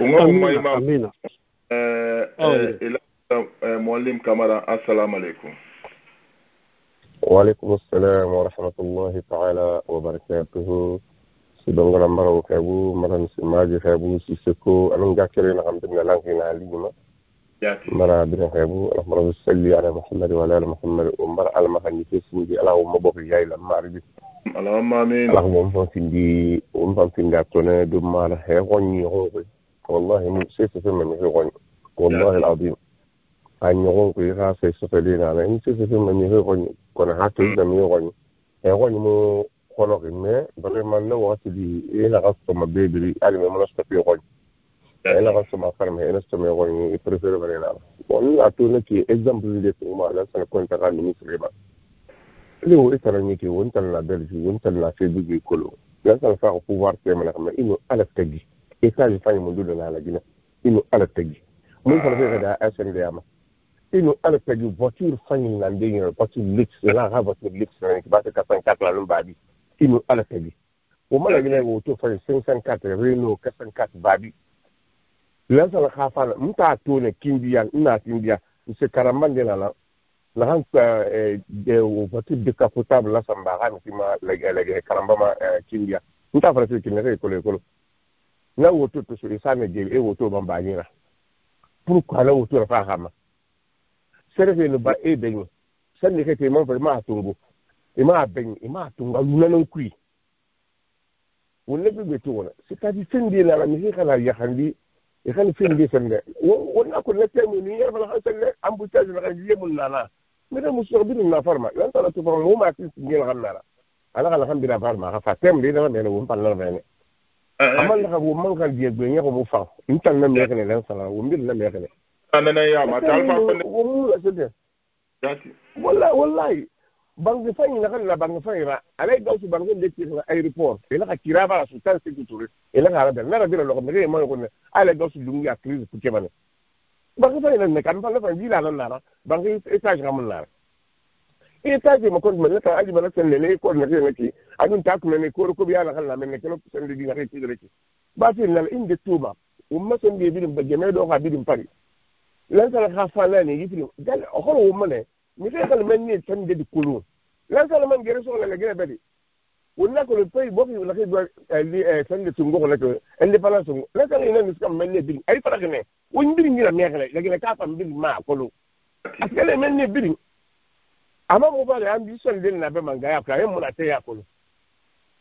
S6: o mali ma
S7: amina
S6: ila muallim kamara assalamu alaikum
S8: وعليكم السلام ورحمة الله تعالى وبركاته سيدنا مرو كابو مرن سماجي كابو سيسكو أنا مجاكرين الحمد لله لانكين علينا مرا بنا كابو اللهم صل على محمد وعلى آل محمد ومر على مكان يسمي على ومبوك جاي لما عربي
S6: اللهم آمين
S8: اللهم فندي ومفندي أتونا دوم على هيغوني هوغي والله من سيف في من هيغوني والله العظيم أن يغون في غاسة سفلينا أنا إن سيف في من هيغوني كنا حتى إذا ميغوني هيغوني مو خلقي ما بريمان لو أتدي إيه لغصت ما بيبري أنا ما نستطيع يغوني إيه لغصت ما فرم هي نستطيع يغوني يبرفير برينا وأنا أتونا كي إكزامبل دي تقوم على سنة كنت غاني مصريبا لو إترانيكي وأنت لا بلجي وأنت لا سيدي كله لازم نفعل pouvoir كامل كمان إنه على التجي إيكالي فاني من دون على جنا إنه على التجي من فلسفة هذا أسن دياما إنه على التجي voiture فاني لاندين voiture ليكس لا voiture ليكس يعني كبات كفان كاتلا لون بعدي إنه على التجي وما لقينا وتو فاني 504 رينو كفان كات بعدي لازم نخافنا متعتونا كينديان إنها كينديا نسكرمان دينا la voiture décapotable là sambara mtima la karambama kindia nta farase kinere kolo na woto to so isame je e woto bambanyira pourquoi la woto fa hama serve no ba e benyo sanni ke te mon vraiment atungo e ma ben e ma tunga luna non qui wala be beto wala c'est-à-dire fendi la mi khala ya khandi e khali fendi sende wona ko le temi ni yerba la khasale embouteillage la khandi yemul nana ماذا مستقبل النافرما لا ترى تفرموا ما تسجل غنارا على الحمد لله فرما فاتم لي ده انا ومن الله يعني اما اللي هو من كان بيغني هو مفا انت لم يغني لا صلا ومن لم يغني
S6: انا يا ما تعرف
S8: والله بانغ فاي نخل بانغ فاي علي دوس بانغ ديك اي ريبورت الى كيرابا سلطان سيكوتوري الى غرب لا ربي لو ما ما يكون علي دوس دونغي كريز كيبان بانغ فاي لن كان فلا فاي لا لا بانغ ايتاج غامل لا ايتاج ما كنت من لك اجي بلا سن لي كون نكي ادون تاك من كور كو بيالا خلا من كنو سن دي غري تي ركي باتين لا اند توبا وما سن بي بيدم بجمع دو غا بيدم باري لان سلا خافالاني يفلو قال اخو ومنه مي خال من سن دي كولو لان سلا من غير سولا لا غير بدي ولا كل طيب بوكي ولا كي اللي سن تنغو لك اللي فلا سن لا سلا ينن مسكم من دي اي فرق وندري ني لا ميغلا لكن كافم بي ما كولو أكلم مني بيرين أما مبالغ عم بيسون لنا بمانجا يا مولا تيا كله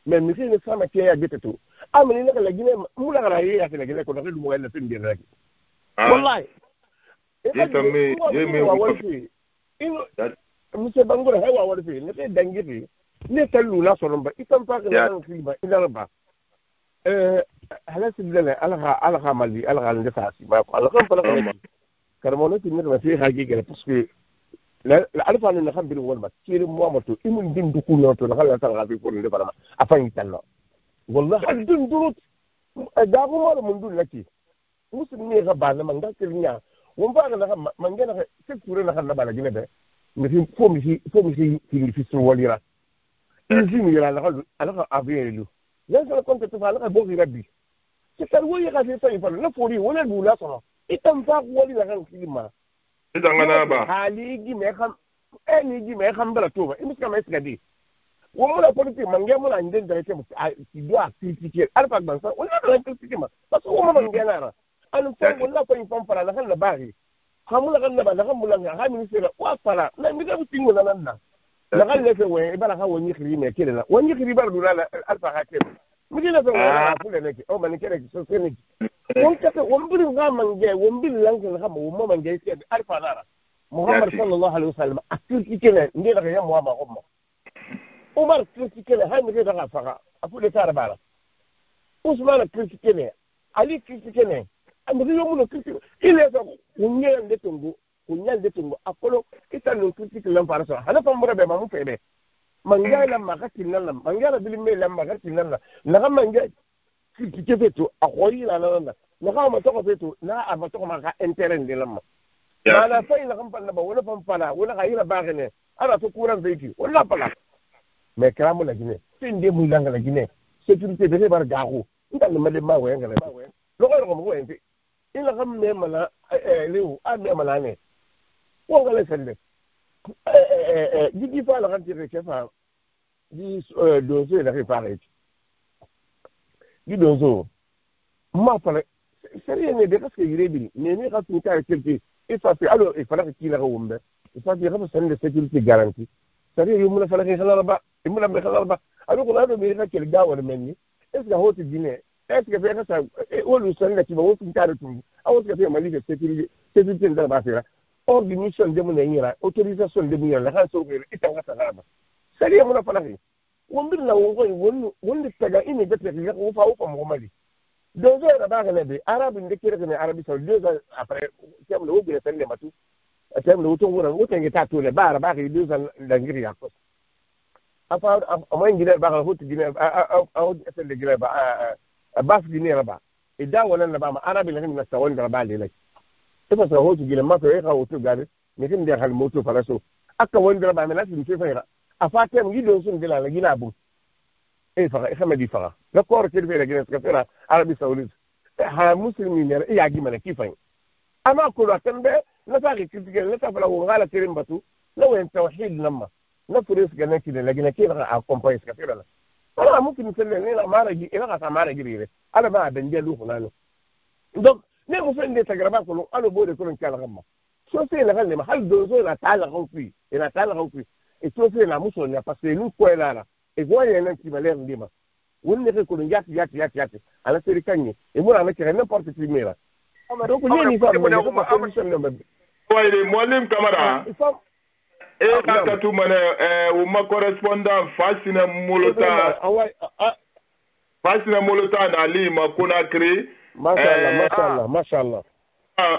S8: من مثل نسمع تيا جتتو أمني لك لجنة مولا غراية يا لجنة كنا غير مغير في الدنيا والله يمي إنه مثل بانغورا هوا ورفي نفي دنجري نتلو لا صرمبا إتم فاقنا فيما إلا ربا هلا سيدنا ألغى مالي ألغى النفاسي ما ألغى فلغى كرمونتي من في حقيقة بس لا أعرف أن نخبر بالأول ما كثير موامرتو إمن دين دكولة تنخلى تنغى في كل دبرة أفهم يتلا والله الدين دروت دابو مال من دون لكي مسلمي غبانا من ذاك النيا ومبارك من جانا سكتوري نخلنا بالا جنبه مثل فومي في سواليرا إنزيم يلا نخل أنا أبيعه له لازم كنت تفعل بوغي ربي c'est ça oui ka fait ça il faut le fori wala dula so itam fa wali la kan kilima
S6: idangana ba
S8: hali gi me xam eni gi me xam bala to ba imus ka me skadi wo mo la politique man ngem la ndel da ke ci do activité alfa ban sa wala la politique ma parce que wo mo man ngena anu fa wala ko in fara la kan la bari xamula kan la ba la xamula nga ha ministre wa fara na mi da tingo na nan na la kan le fe we ibara ka woni khiri me kele la woni khiri bar dula la alfa ha ke mi dina fe wa kule ne ke o man kele so seni won ka won bi nga man ge won bi lan kan ha mo man ge ke alfa na muhammad sallallahu alaihi wasallam akti kele ngi la ya muhammad umma umar kritikele ha mi da ka fara afu le tara bara usman kritikele ali kritikele amri yo mu kritikele ile so kunye de tungo apolo ita no kritikele lam fara so hala pambura be mamu febe manga la makati nan la manga la bilime la makati nan la na manga kritikele to akoyi la na ka ma to ko feto na aba to ma ka intérêt de lamma ala fay la kam palla ba wala pam pala wala ka ila bagene ala to kuran veiki wala pala mais karamu la Guinée tin de muy langa la Guinée sécurité de bar gaxu ngal ma de ma we ngale lo ko mo wente ila xam ne mala lew a me mala ne wo ngale sende di fa la kan tire ke fa di dozo la réparer di dozo ma fa sérieux ne de parce que yirebi ne ne ka tin ka quelque il faut alors il fallait qu'il la wumbe il faut dire que c'est une sécurité garantie sérieux yo mu la fa la xala ba imula be khala ba adu ko lado be ka kel gawar menni est ce que hoti Guinée est ce que fait ça olu sanda ki ba wosu tare tum awu que fait mali de sécurité da ba fera organisation de mun yira autorisation de mun yira kan so ko ita ngata ba sérieux mu la fa la won bi la won de taga ini de te ga ko fa mo mali 2 heures ba ga be arabe de kire ne arabi so 2 heures après tem le wobi sende matu tem le wuto ngura wuto ngi tatu le ba ga 2 heures da ngiri yakko afa amay ngine ba ko Guinée a de Guinée ba bas Guinée ba e da wala na ba ma arabi la na sa wonda ba le lak e fa sa hotu Guinée ma fe ka hotu gade me kin de hal moto fala so aka wonda ba me la tin fe fa afa tem gi do sun de la Guinée bu e fa e di fa la ko ke de la Guinée ka fera arabi saoudite ha muslimi ne ya gi mana kifan ama ko la tambe la fa ki tige la ta fala ngala tirim batu la wen tawhid lamma na furis ganin ki da lagina ke ba a company ka fira la ala mumkin sele ne la mara gi ila ka mara gi rire ala ba ben je lu fulano donc ne mo fende ta graba ko alo bode ko kala gamma so se la galle ma hal do so la tala ko fi ila tala ko fi e so se la muso ne parce que lu ko la e voye nan ki baler ndima wonne ko yati ala seri kanye e mo na kere n'importe qui mera donc ne ni fa mo ko solution ne ba
S6: wayle molim kamara e ka tu mane uma correspondant fasina molota na lima Conakry
S8: mashallah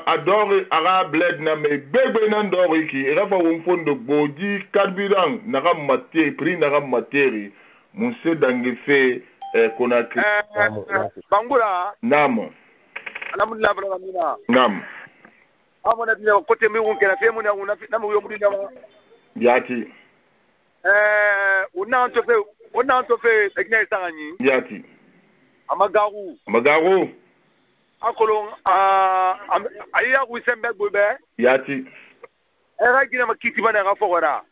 S6: adori ara bled na me bebe nan dori ki rafa won fondo boji carburant na ga matière prix na ga matière mun se dangi fe Conakry
S9: bangura
S6: nam
S9: alhamdulillah bramina
S6: nam
S9: amona dia côté mi won kena fe mun na mu yomu dia
S6: yati
S9: on a to fe egna sangi
S6: yati
S9: amagaru akolon aya wisembe gobe
S6: yati
S9: era gina makiti bana ga fogora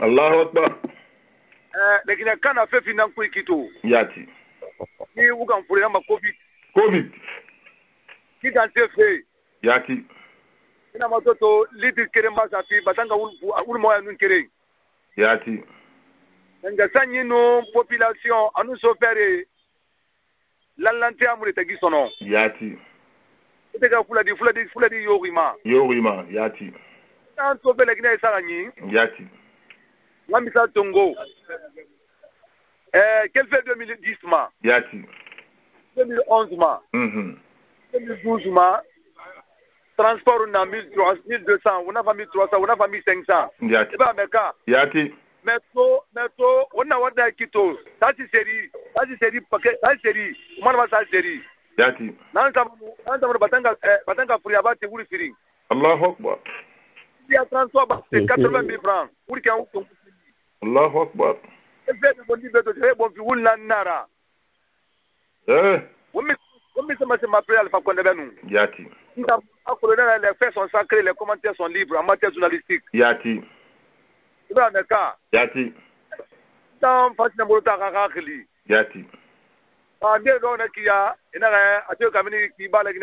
S6: Allahu akbar
S9: legina kana fe finan ku ikito
S6: yati
S9: ni ugan fure ma
S6: covid
S9: ki dan te fe
S6: yati
S9: ina matoto lidir kere mbasa fi batanga ul moya nun kere
S6: yati
S9: nga sanyi no population anu so fere lallante amure tagi sono
S6: yati
S9: itega fuladi yorima
S6: yati
S9: an so fere gina saranyi
S6: yati
S9: ngami sa tongo quel fait 2010 ma
S6: yati
S9: 2011 ma 2012 ma transport on a 1200 on a 1300 on a 1500
S6: yati
S9: ba meka
S6: yati
S9: metro on a wada kito ça c'est paquet ça c'est mana ça c'est
S6: yati
S9: nan tamu batanga furi abati wuri firi
S6: Allahu akbar
S9: ya transport ba c'est 80,000 francs wuri kan
S6: Allahu akbar
S9: fait bon di beto c'est bon fi wul nan nara Comme ça m'a appelé Alpha Condé Benou.
S6: Yati.
S9: Les faits sont sacrés, les commentaires sont libres en matière journalistique.
S6: Yati.
S9: Yati. Dans Fatina Mouta Rakali.
S6: Yati.
S9: En deux ans, il y a un cabinet qui va il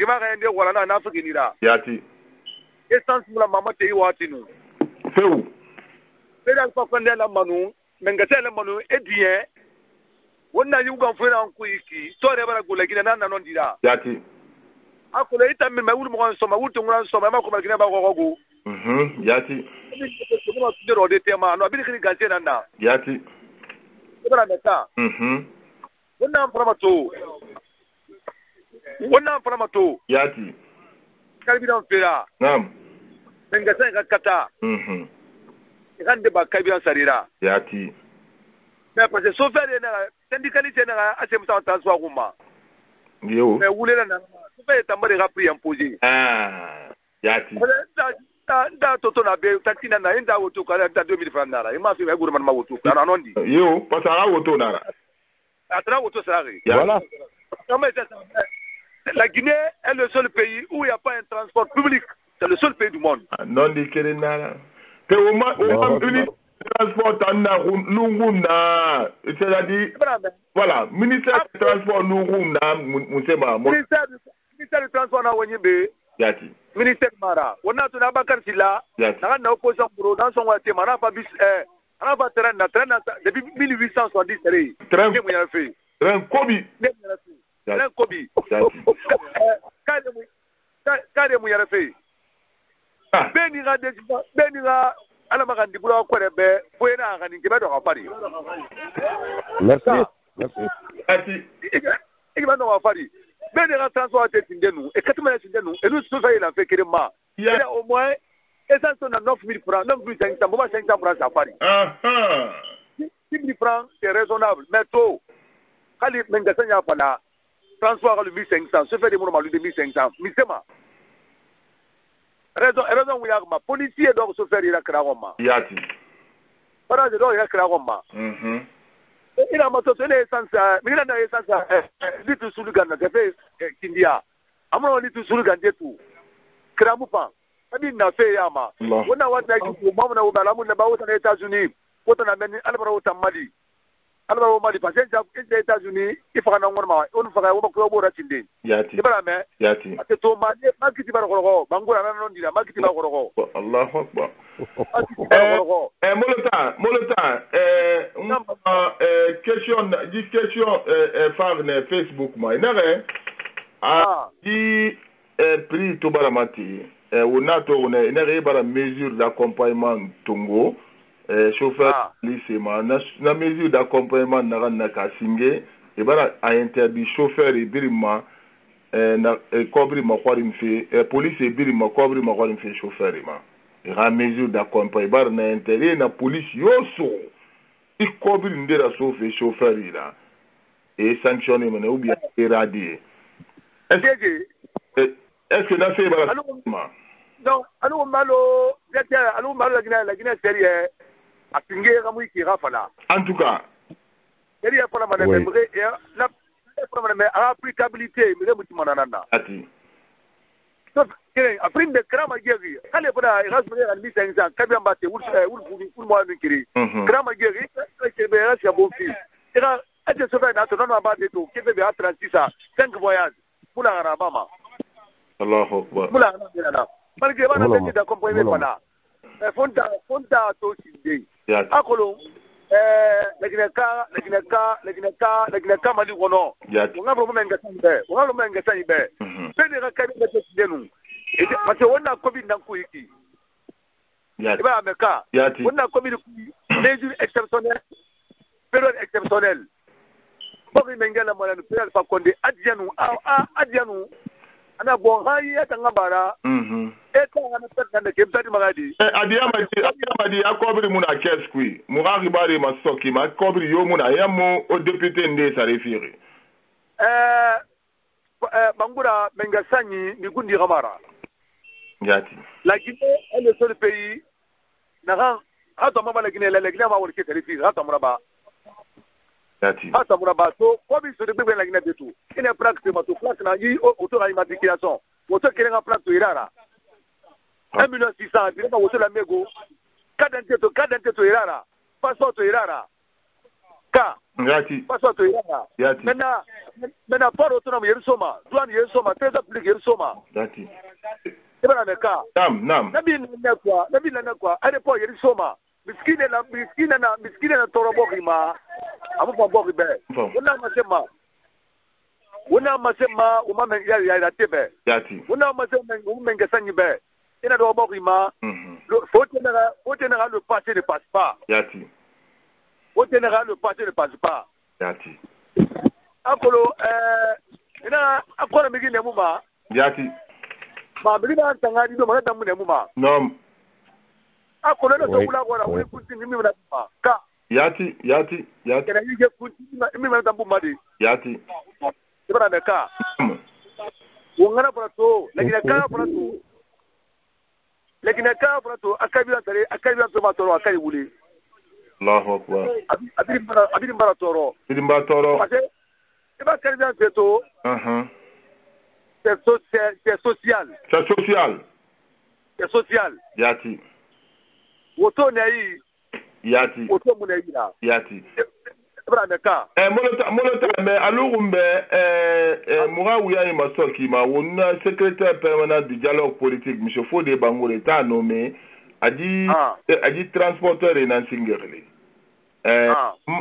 S9: va rendre voilà en Afrique.
S6: Yati.
S9: Essence pour la maman de Iwatinu.
S6: C'est où?
S9: C'est Alpha Condé la Manu, Mengatel la Manu, et bien. On a eu un frère en Kouiki, toi, il va la Guinée, non, dira.
S6: Yati.
S9: A ko ita min mai wulmo so ma wutu ngran so ma ko ma gina ba gogo
S6: yati
S9: ko ti ro de tema no bi ni gaje nan na
S6: yati
S9: ibra meta wannan farmato
S6: yati
S9: kalbi dan fira
S6: nam
S9: benga sai ka kata kan de ba kalbi dan sarira
S6: yati
S9: mais parce que so faire na syndicalité na assez musa transfert kuma
S6: yo
S9: mais wulé na fait tamare rapri imposé
S6: yati
S9: da toto na be takina na inda woto kala da 2000 francs nara ima fi gouvernement ma woto kana nondi
S6: yo parce que woto nara
S9: atra woto sari
S6: voilà
S9: la Guinée est le seul pays où il n'y a pas un transport public. C'est le seul pays du monde.
S6: Non di kere nara te o ma uni transport na lunguna c'est-à-dire voilà ministère du transport lunguna musema
S9: ministère du transport na wonyimbe
S6: yati
S9: ministère mara wona to na bakar sila na na opposition pro dans son wate mara fa bis ana fa train depuis 1870
S6: train kobi
S9: train kobi kare mu yara fe beni ga ala magandi bula ko rebe boyena ga ninge ba do afari
S8: merci
S6: ati
S9: ba do afari beni ga transport tindenu e katuma tindenu e nous so fait la fait kerema il y a au moins essence na 9000 francs 9500 bon 500 francs afari 6000 francs c'est raisonnable mais to kali menga sanya fala transport le 1500 se fait des mots de 1500 misema raison où il y a ma policier donc se faire il a kragoma
S6: yati
S9: para de il a kragoma il a moto c'est l'essence mais il a essence litu sulugan na fait kindia amro litu sulugan detu kramupa abi na fe yama wona wata ki mamu na ubala mun na bawo ta États-Unis wota na men albara wota mali albara mali parce que États-Unis il faut na ngorma on fa ko ko bo ratinde
S6: yati
S9: ibara me
S6: yati
S9: ate to ma makiti bara ko bangura na non dira makiti bara ko
S6: Allahu akbar molota question farne Facebook ma inare di prix to baramati wonato one inare bara mesure d'accompagnement tongo chauffeur lycéma na mesure d'accompagnement na kasinge e bara a interdit chauffeur e birima na kobri ma kwarim fe police e birima kobri ma kwarim fe chauffeur ma e mesure d'accompagnement bara na interdit na police yoso i kobri ndera chauffeur ila e sanctionner mena ou bien éradier est-ce que na fait bara
S9: non alo malo la Guinée sérieux a pingé ramui qui rafala
S6: en tout cas
S9: il y a pas mal de la applicabilité mais mutu manana
S6: ati
S9: donc après de krama geri kale bra rasme al 1500 kabia mbate wul mo min kiri krama geri ke be rasya bon fi era ate so na to non ba de to ke be a 36 5 voyages pour la rabama
S6: Allahu akbar
S9: pour la rabama malgré bana de d'accompagner pana fonta to sinde akolo la Guinée mali wono ngabro menga sanbe pende ka kabi de denu parce que on a covid dans kuiki ba ameka on a covid mesure exceptionnelle période exceptionnelle bobi mengela mwana période fa konde adianu ana bon hayi atanga bara eta ana tata na kemtati magadi
S6: adiamadi akobri muna keskui murari bari masoki ma kobri yo muna yamo au député ndé sa référé
S9: bangura mengasanyi ni gundi gamara
S6: yati
S9: la Guinée est le seul pays naga atoma la Guinée ma wol ke référé atoma ba Asa murabato ko bi so de be la ngina betu ina pratique mato classe na yi auto à immatriculation auto kelenga plaque irara 1,600,000 bi na auto la mego kadante to irara passeport to irara ka passeport to irara mena port autonome yersoma douane yersoma trésor public yersoma ibana meka nam nabi na kwa aéroport yersoma miskine na toroboki ma amufa boki be una masema umama ya tebe una masema umenga sanyi be ina do boki ma faut tenir le passé ne passe pas faut tenir le passé ne passe pas akolo ina akora migi ne muma ma migi na tangadi do ma tamu ne muma akolo na to kula kwa we kuti mimi na ka yati kana yige kuti mimi na tambu madi yati ibara meka wongana prato lakini ka prato akabi to matoro akai wuli Allahu akbar abiri mbara toro parce iba kalbi an feto c'est social yati woto nayi yati woto munayi la yati brana ka molota me alugumbe Mouraouya Masoki ma wonna secrétaire permanent du dialogue politique monsieur Fodé Bangouré ta nommé a dit transporteur et nansingerle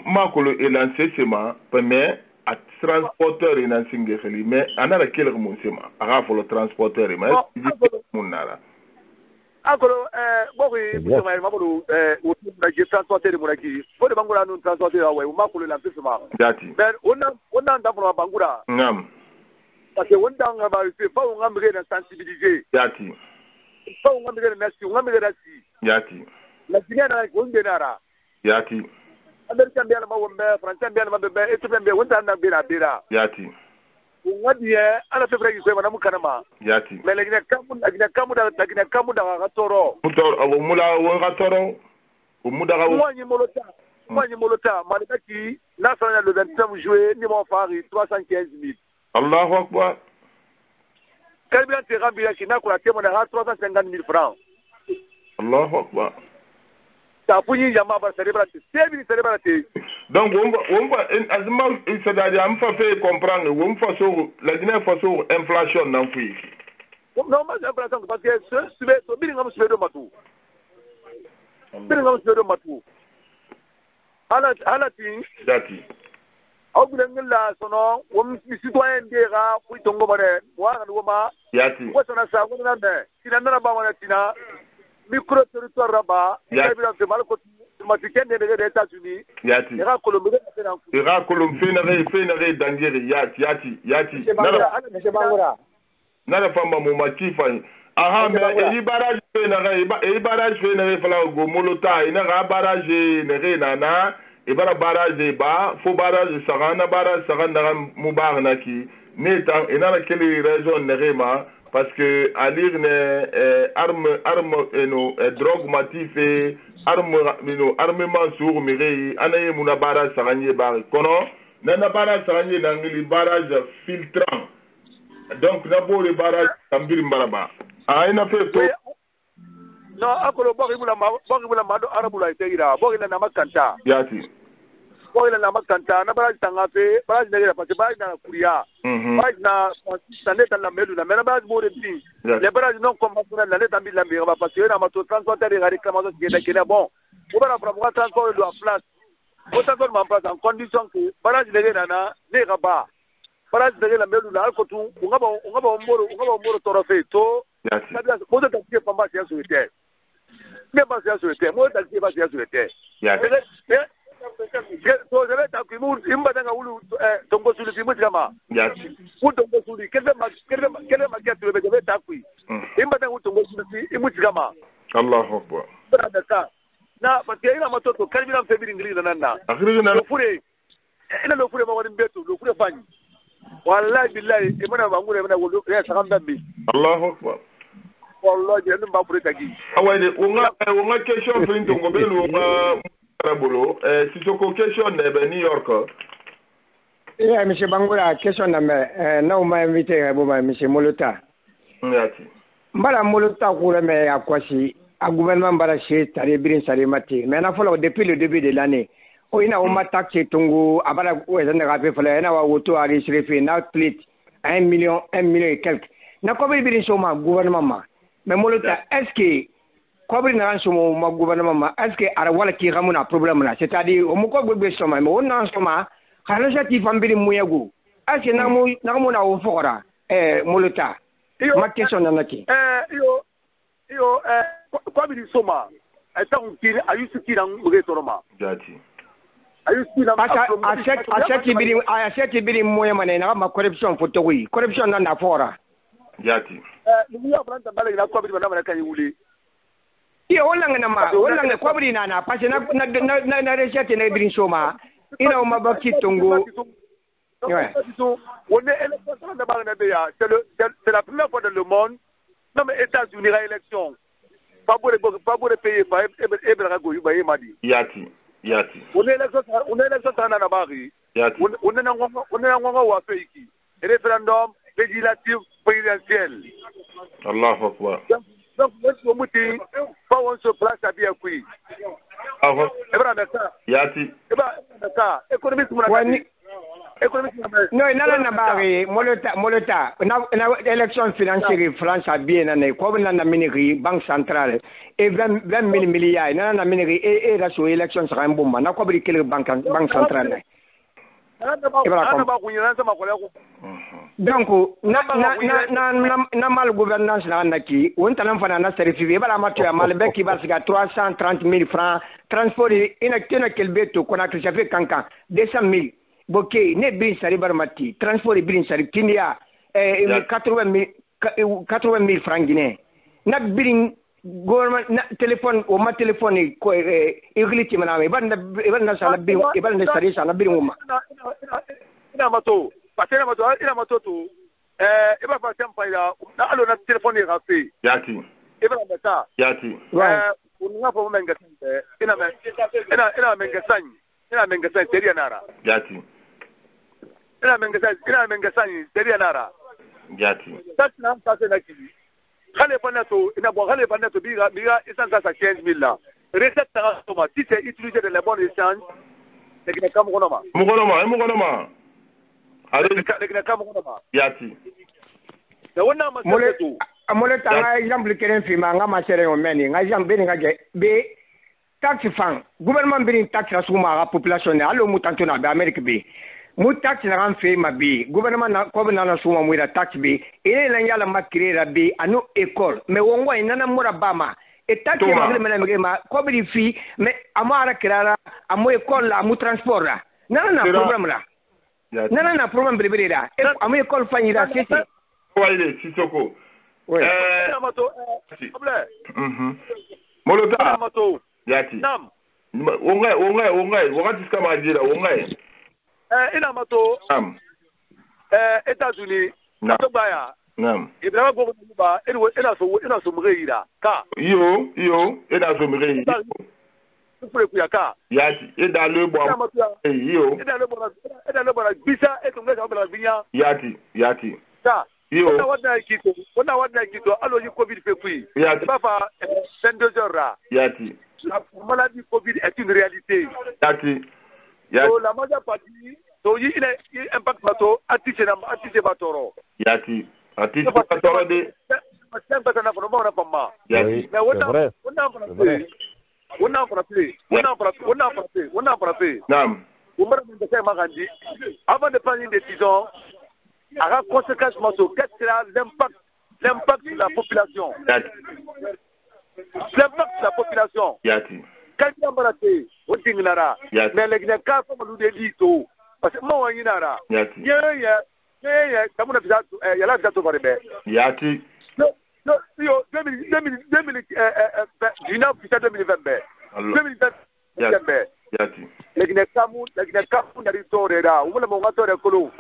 S9: makolo et lancement mais a transporteur et nansingerle mais anara quel monsema ara fo le transporteur et mais munara akolo boki bisema mabulu na je transporter de monaki Fodé Bangoura nous transporter awe makolo lancement dati mais on ndapona Bangoura ngam parce que on danga ba fait pas on ngamre na sensibiliser dati pas on ngamre na si on ngamre na si yati la dinara ko ndenara yati american biala ma wombe français biala ma bebe ethiopien biala wonta na bira yati ngadi ana fe fregi ko na mukanama yati mais la gina kamu da ga toro mula wo ga toro muda ga mwani molota malaki national le 29 juillet ni mon fari 315,000 Allahu akbar kalbian te gambia ki na ko atemo na 350,000 francs Allahu akbar tapunyi yamba ba célébrate donc on va azma c'est-à-dire am fa fait comprendre on fa so la Guinée fa so inflation nan fi non ma inflation parce que ce bilinga musbe do matu ala tin dati au bilangla sono wom citoyen dera fu tongo bare wa ga woma yati ko sona sa ko na be tina na ba wana tina micro territoire raba kabila de mal ko matikende de États-Unis yati ira Colombie na re danger yati na famba mu makifa aha me barrage na re fala go molota ina ga barrage ne re na ibara barrage ba fo barrage sagana mubar naki neta ina la kele raison ne rema parce que à lire arme drogue matif armement sur mirei anaye muna barrage saganye ba kono na barrage saganye nangili barrage filtrant donc na bo le barrage tambiri mbaraba ina fait to no akolo bogi bula mado arabu la iteira bogi na makanta yati bogi na makanta na barrage tangafe barrage na parce que barrage na kuria barrage na saneta la melu na mena barrage bore bi les barrages non conventionnels na leta mbila mbira parce que na mato transporteur de réclamation qui est bon on va prendre transport de la place on transport en place en condition que barrage na ne gaba barrage de la melu na ko tu ngaba moro torofe to yati ko ta tie pamba sia sur terre mais pas sur le terre moi ta tie pas sur le terre yati so je vais t'accueillir imba nga ulu tongo sulu fimu kama yati tongo sulu kele ma kiatu je vais t'accueiller imba nga tongo sulu fimu kama Allahu akbar na parce ina matoto kalbina febiri ingili nana lo fure ma wani mbeto lo fure fanyi wallahi billahi imana bangure imana wolo ya sakamba bi Allahu akbar wallahi je ndu mbafure tagi awade unga question fin tongo belu
S6: Arabolo, si tu question de New York.
S5: Monsieur Bangoura, question non m'a invité à monsieur Molota.
S6: Merci.
S5: Mbala Molota Koureme à Kwasi, à gouvernement Baraché, Taribrin Sarimati. Mais depuis le début de l'année, on a eu taxé Tongo, à Bala Ouazanabe, on a auto à Risrefi, n'a plus 1 million et quelques. N'a pas vu sur gouvernement. Mais Molota, est-ce que Kobri na ransomo ma gouvernement est-ce que ara wala ki ramuna problème là c'est-à-dire o mo ko gbe soma mais on en soma khala ti fambiri muyagu est-ce que na mo na o fora Molota ma question na naki
S9: yo Kobri soma eta on tire ayusu tira ngwe toroma
S6: jati
S9: ayusu na
S5: achète biri moya mané na ma corruption photo wi corruption na fora
S6: jati
S9: ni ya branda bale na Kobri na kan yuli
S5: Iyo wala kwabri na parce na recherche na brin soma ina o mabaki tongo
S9: on est élection de Barnabéa c'est la première fois dans le monde non mais États-Unis la élection pas pour les payer pas Ebra Goyu ba Madi
S6: yati
S9: on est élection na Bari on est na wa feiki référendum législatif présidentiel
S6: Allahu Akbar.
S9: Donc, on dit, pas on se place à bien couille.
S6: Yati.
S9: Économiste,
S5: non, na bari molota na élection financière France a bien année comme na miniri banque centrale et 20 000 milliards na miniri et la sur élection sera un bomba na ko bri quelle banque centrale donc na mal gouvernance na naki on tanan fana na certifié bala matu ya mal beki basiga 330 000 francs transport ina tena kelbeto kona que ça fait kankan 200 000 bokeh ne bin sari barmati transport bin sari kindia 80 000 francs guinéens na bin gouvernement na téléphone o ma téléphone ko igiliti maname ibanda sala bin ibanda sari sala bin umma
S9: ina mato to iba fa tempa ila na alo na téléphone ya fait
S6: yati
S9: iba meta
S6: yati
S9: unga fa menga sante ina menga sante teria nara
S6: yati
S9: ina menga sante teria nara
S6: yati
S9: tatna sase na kibi khale panato ina bo khale panato biga isanza sa 15000 là recette transforma si c'est utilisé de la bonne échange c'est que comme
S6: mugonoma yati
S5: moleta nga exemple keren fima nga masere o meni nga exemple nga be tax fan gouvernement bin tax la suma la population ne allo mutantona be Amerique be mu tax na ran fe ma be gouvernement na ko na suma mu ira tax be ele la yala makrera be anu école mais wongo inana murabama et tax ma ko bi fi mais amara kirara amu école la mu transport la na problème la na problème bébé là amu école fanyira ceci
S6: waile Sissoko
S9: Molota
S6: yati nam ongai wakati kama ajira ongai
S9: ina mato
S6: nam
S9: États-Unis
S6: to
S9: baya
S6: nam
S9: ibrahima go ba ina so mreira ka
S6: iyo ina so mreira
S9: pour kuya ka
S6: yati ida le bo iyo
S9: ida le bo bisa etunga ka bla binya
S6: yati
S9: ka
S6: iyo
S9: wana wadna kito alo yi covid fait kui
S6: yati
S9: ba fa 22 heures là
S6: yati
S9: la maladie covid est une réalité
S6: yati
S9: so la majeure partie so yi ina impact bato atise batoro
S6: yati batoro de
S9: sempre na kono na pamma
S6: yati
S9: mais wana frappé
S6: nam
S9: umara mndeke magandi avant de prendre une décision à la conséquence quel sera l'impact sur la population
S6: yati
S9: quelqu'un baraté on dingnara mais les gens ka fa lu de lito parce que mo yinara
S6: yati
S9: yeah kamuna visa yala visa to barebe
S6: yati
S9: no yo 2020
S6: yati
S9: legine kamu ndari torera umule mo ngatore kolo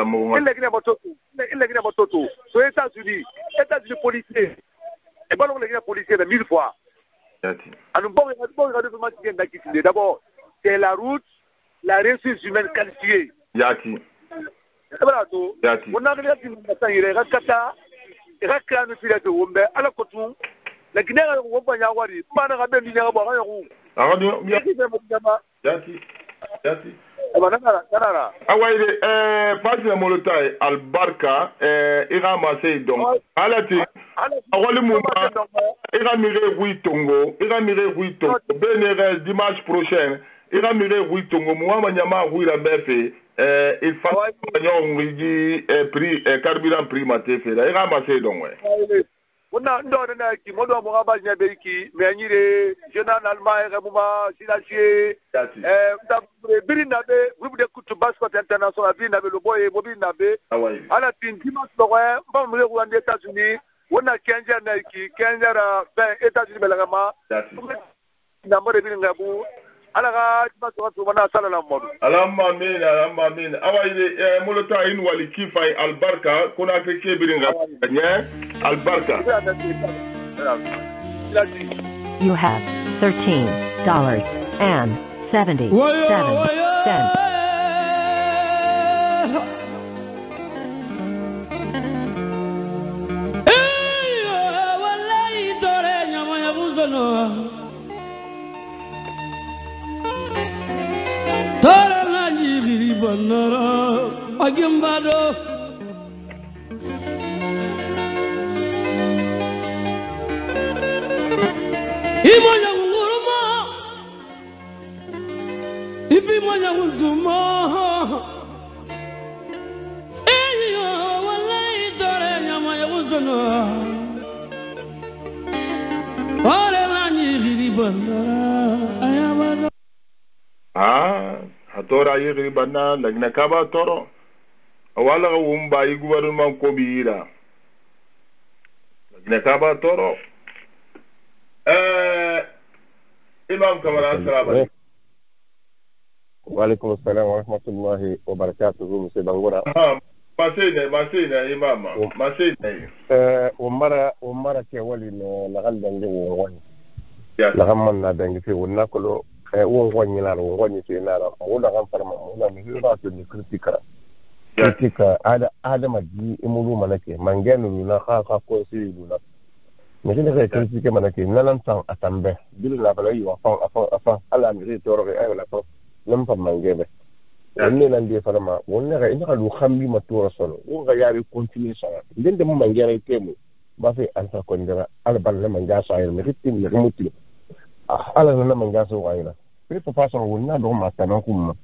S9: legine mototo so États-Unis policier et ballon legine policier de 1000 fois
S6: yati
S9: anu bon de ma d'abord c'est la route, la ressource humaine qualifiée.
S6: Yati.
S9: Yati. On a regardé il rakata, il rakata nous filer de Wombe, à la coton, la Guinée Womba Yawari, Manarabe Minyawa.
S6: Yati. Yati. Awaye, Pastor Molotai, Albarka, ira masé donc. Alati, awali mumba, ira mire Tongo, Benere dimanche prochain, ira mire Tongo, Mouama Nyama Ouira Befe, il faut que prix, carburant prix maté fait, ira masé donc, ouais.
S9: On a un qui m'a donné un bagage qui mais il est jeune allemand et Ramuma, Silachier, Birinabe, groupe de coups de basket international, Birinabe, le boy et Bobby Nabe, à la fin, dimanche, bon, nous sommes aux États-Unis, on a 15 ans qui, 15 ans, 20 États-Unis, Belagama, Namor et Birinabou. Alors, tu vas à la mode.
S6: Alamamine. Awaye, Molota, in Walikifai, Albarka, qu'on a fait Biringa, Albarka.
S10: You have $13.77.
S1: Agimbado Imonya nguruma Ibi monya nguruma Eyo wallahi dore nyama yaguzono Ore nani giribana ayamado
S6: Hatora yiri bana lagna kaba toro wala wumba yi gouvernement ko biira lagna kaba toro imam kamara assalamu
S8: wa alaykum assalam wa rahmatullahi wa barakatuh monsieur Bangura
S6: masina imam masina
S8: umara ke wali no lagal dangi woni la gamman na dangi fi wonna ko won na won ni na mo da kan farma mo da mi ba to ni kritika adama di imulu manake mangenu na ka ko si luna mais je ne critique manake nanan tan atambe bil la bala yi wa fa ala mi to ro ay wala to lam fa mangebe wonni nan di farma wonni ga ina lu khambi ma to solo wo ga yari continue sa ndende mo mangere temu ba fi alfa ko ndira al balle manga sa yel mi ritim le mutti ala na manga so wayna Pe façon wonna do ma tanan kuma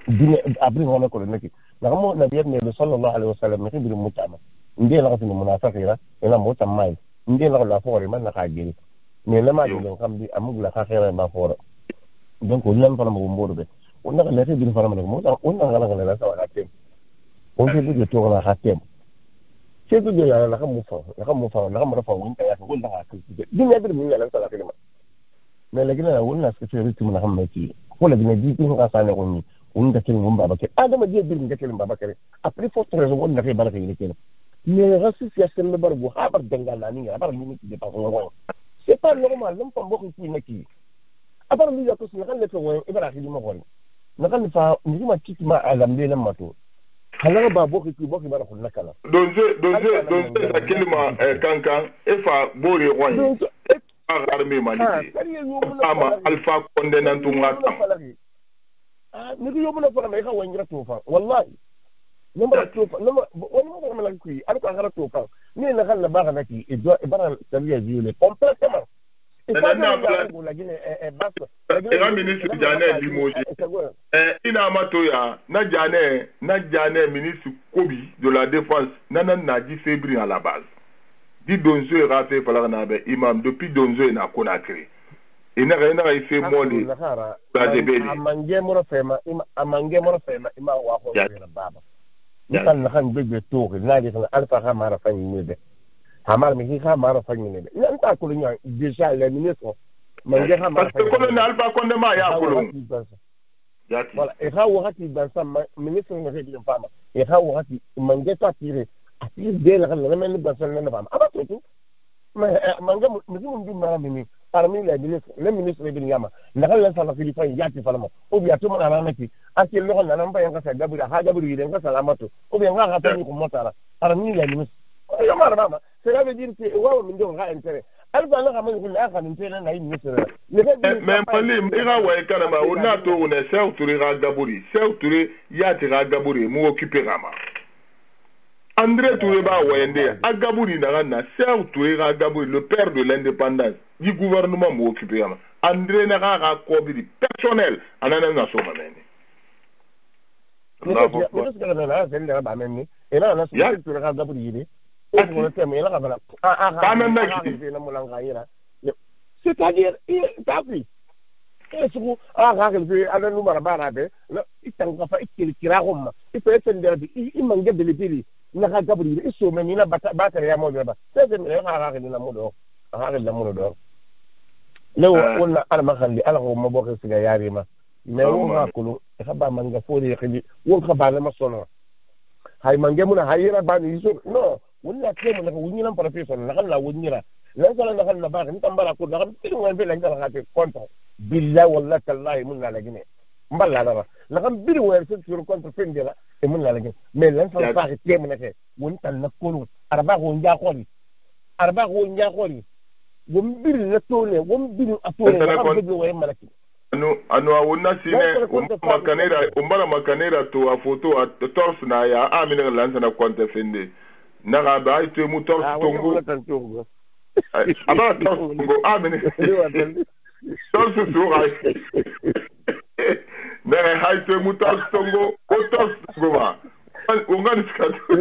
S8: dine abri wona ko neki la mo nabiy ne sallallahu alaihi wasallam ne bi mutama ndé la ko munafiqira ila mo tamay ndé la la fore man na ka giri mais la ma do xam bi amul la ka xere ma fore donc wonna fa mo mbodo be wonna la te bi fa ma mo ta wonna ngala la sa wala tem on se bi to la hatem c'est de la xam mo fa la xam fa wonna ya ko wonna ka dine bi mi la sa la kelima mais la gina wonna ce que tu rythme na xam ci wala dina di ko ka sa ne ko ni wonna kelin mo baba ke adama di bir mi kelin baba ke après faut raison wonna ke baraka ni kelin mais rasis ya sel bar bu habar dangal na ni bar ni ci dépense ngo c'est pas normal lam fa mbokk ci neki abar li yakos na kan le to wo ibrahim mo won na kan fa ni ma ci ma alam be lam mato hala ba bokk ci bokk bar ko nakala
S6: donze sa kelima kankan e fa bore won armée maliki ama alpha condamnant ngata
S8: ni ko yobu na fara mai kawai ngira tofa wallahi number tofa number wani mo mala ku yi alko ngara tofa ni na kan na baka naki e do e bara tabiya jiule complètement
S6: Era ministre Jane Limoges. Ina matoya na Jane ministre Kobi de la défense nana Nadi Febri à la base. Di Donzo est raté par la imam depuis Donzo est na Conakry. Et n'a fait moli.
S8: Amange moro fema ima wa ko baba. Nikan na kan bebe to na di kan alfa ha mara fanyi ne Hamar mi ha mara fanyi ne nan ta ko nya déjà le ministre mange ha mara
S6: parce que colonel alfa konde ma ya kolon
S8: voilà et ha wakati dans ça ministre ne fait bien fama et ha wakati mange ta tire atire de la kan na men dans ça na fama aba to mais mange mi mara mi parmi les ministres de Binyama, n'a pas laissé la Philippe Yati Falamo, ou bien tout le monde a rameti, à qui l'on n'a pas un cassa Gabriel, Hagabri, d'un cassa Lamato, ou bien un rappel comme Motara, parmi les ministres. Cela veut dire que, wow, nous avons intérêt. Alors, on a un intérêt à une ministre.
S6: Mais Palim, Irawa et Kanama, on a tout, on est Sertouré Gaburi, Sertouré Yati Gaburi, mou occupé Rama. André Toureba Wende, Agaburi Narana, Sertouré Gaburi, le père de l'indépendance du gouvernement mou occupé Rama. André Nara Kobiri, personnel, en un nation mamene.
S8: C'est-à-dire, t'as vu, wala kemo na wunyi nan profession na kan la wunyira lan sala na kan na ba ni tambara ko na kan tiru ngan be lan sala ka konta billahi wallahi tallahi mun la gine mballa la kan biru wer se sur konta fendela e mun la gine mais lan sala fa ke mun ke won tan na ko arba ko nja kholi won biru na tole won biru atole na kan biru wer malaki
S6: anu awuna sine makanera to a photo a torse na ya amina lan sana konta fende naga ba ite mu torse tongo aba tongo amene torse sura na haite mu torse tongo o torse tongo ba ungani skatu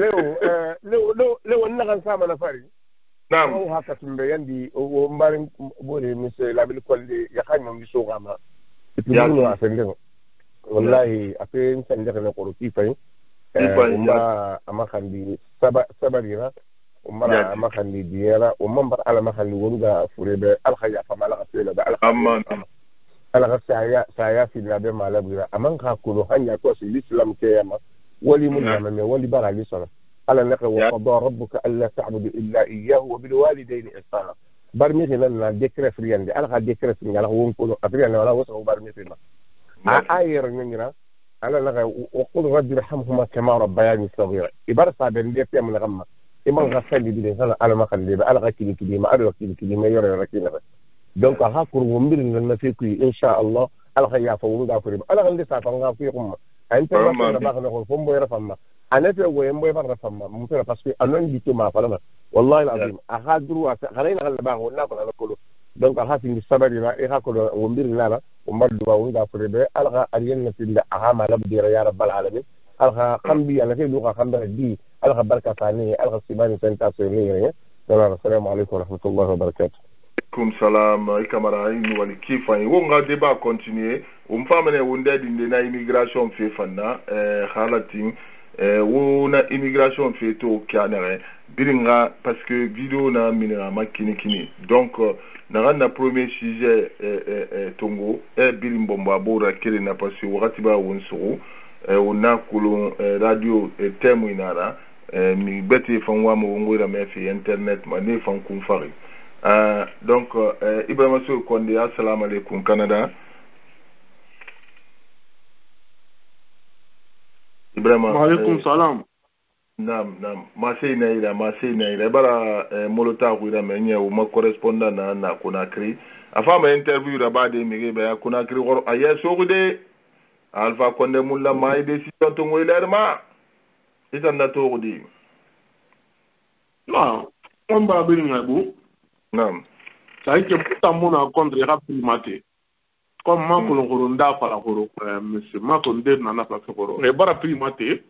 S8: leo naga sama na fari
S6: nam
S8: o haka tumbe yandi o mbarin bore mise labil kolde ya kanyo miso gama ya afende wallahi ape nsande kana ko rufai umma amakandi sabarira umma amakandi diera umma ala makandi wonga furebe alkhaya famala asela da
S6: amman
S8: ala saya fi labe malabira aman ka kulo hanya ko si islam ke yama wali mun yama me wali barali sala ala naka wa qada rabbuka alla ta'budu illa iyyahu wa bil walidayni ihsana barmi hinan na dekre friande ala ka dekre ngala won ko afriana wala waso barmi fina ayir ngira ala naka wa qul rabbi irhamhuma kama rabbayani saghira ibarsa ben de tem na gamma iman ghasali bi de sala ala makande ala ka kili ma ado kili me yore rakina donc ha kur wombir na fi ku insha Allah ala ka ya fa wonga fure ala ka ndesa fa nga fi kuma anta ba na ba na ko fombo yara famma anafe go yembo ba famma mu fera parce que anon di ma fala wallahi alazim ahadru wa khalina gal ba ko na ko la ko donc ha fi sabari la e ha ko wombir na la umadu wa wonga fure be ala ka ariyen na tinda aha ma lab dira ya rabbal alamin ala ka khambi ala fi lu ka khambara di ala ka barka tani ala ka sibani senta so ni assalamu alaykum wa rahmatullahi wa barakatuh.
S6: Comme salam ikamara inu wali kifa wonga débat continuer umfamene wonde dinde na immigration fe fanna khalatin wona immigration fe to kanere biringa parce que vidéo na minira makini donc na premier sujet tongo birim bomba bora kele na parce que wakati ba wonsuru wona kulon radio temu inara mi beti fanwa mo ngora me fi internet ma ne fan kun fari donc Ibrahima Sow Konde assalamu alaikum Canada Ibrahima
S11: wa alaikum salam
S6: nam masei naira bara molota kuira menye o ma correspondant na Conakry afama interview rabade mi be Conakry gor aye sogude Alpha Konde mulla mai décision to ngoilerma itanda to gudi
S11: non on ba bin ngabo
S6: non
S11: ça que puta mona contre rapidement comme ma ko nda fara ko monsieur ma ko nde na place ko e bara primate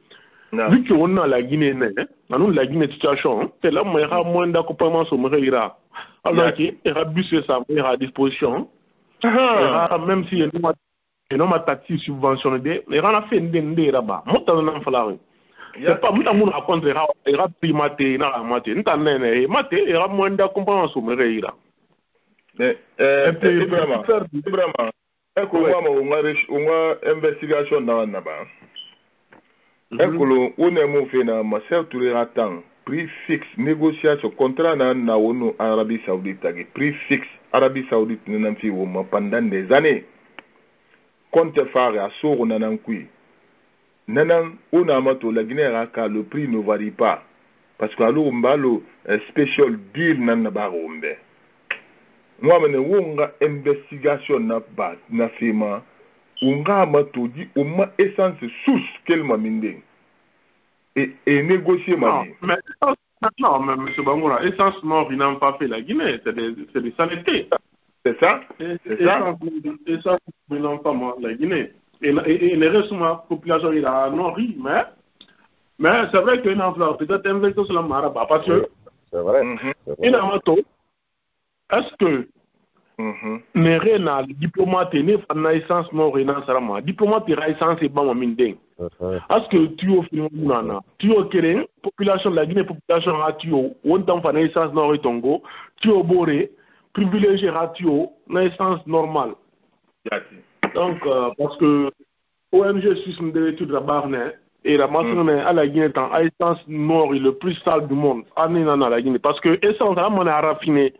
S11: vu que on a la Guinée nous la Guinée situation c'est là moi ra moins d'accompagnement sur me ira alors qui era bus ça à disposition même si il no ma taxi subventionné et on a fait ndé là-bas monta na fala c'est pas muta mona contre era primate na mate ntanene mate era moins d'accompagnement sur me ira
S6: Ibrahima ekolo unga investigation na ba ekolo une mo fe na ma serture ratan prix fixe négociation contrat na wonu Arabie Saoudite tagi prix fixe Arabie Saoudite nan fi wo pendant des années compte faire à soro nanan kui nanan ona mato la Guinée raka le prix ne varie pas parce que alo mbalo special deal nan na barombe moi mene wonga investigation na ba na fema unga mato di uma essence sous kelma minde et négocier ma vie.
S11: Non, mais M. Bangoura, essence mort, ils n'ont pas fait la Guinée, c'est des saletés.
S6: C'est ça?
S11: C'est ça? Essence, ils n'ont pas mort la Guinée. Et le reste de la population, il a nourri, mais c'est vrai qu'il y a peut-être investir sur la Maraba, parce que,
S8: c'est vrai.
S11: Il a un taux. Est-ce que nere na diplomate ne fana essence no rena sarama diplomate ra essence e bama mindeng est-ce que tu au finana tu au keren population la Guinée population a tu on tam fana essence no retongo tu au boré privilégié ratio na essence normale donc parce que ONG Suisse de l'étude de Barnet et la mention à la Guinée dans essence nord le plus sale du monde à la Guinée parce que essence là on a raffiné.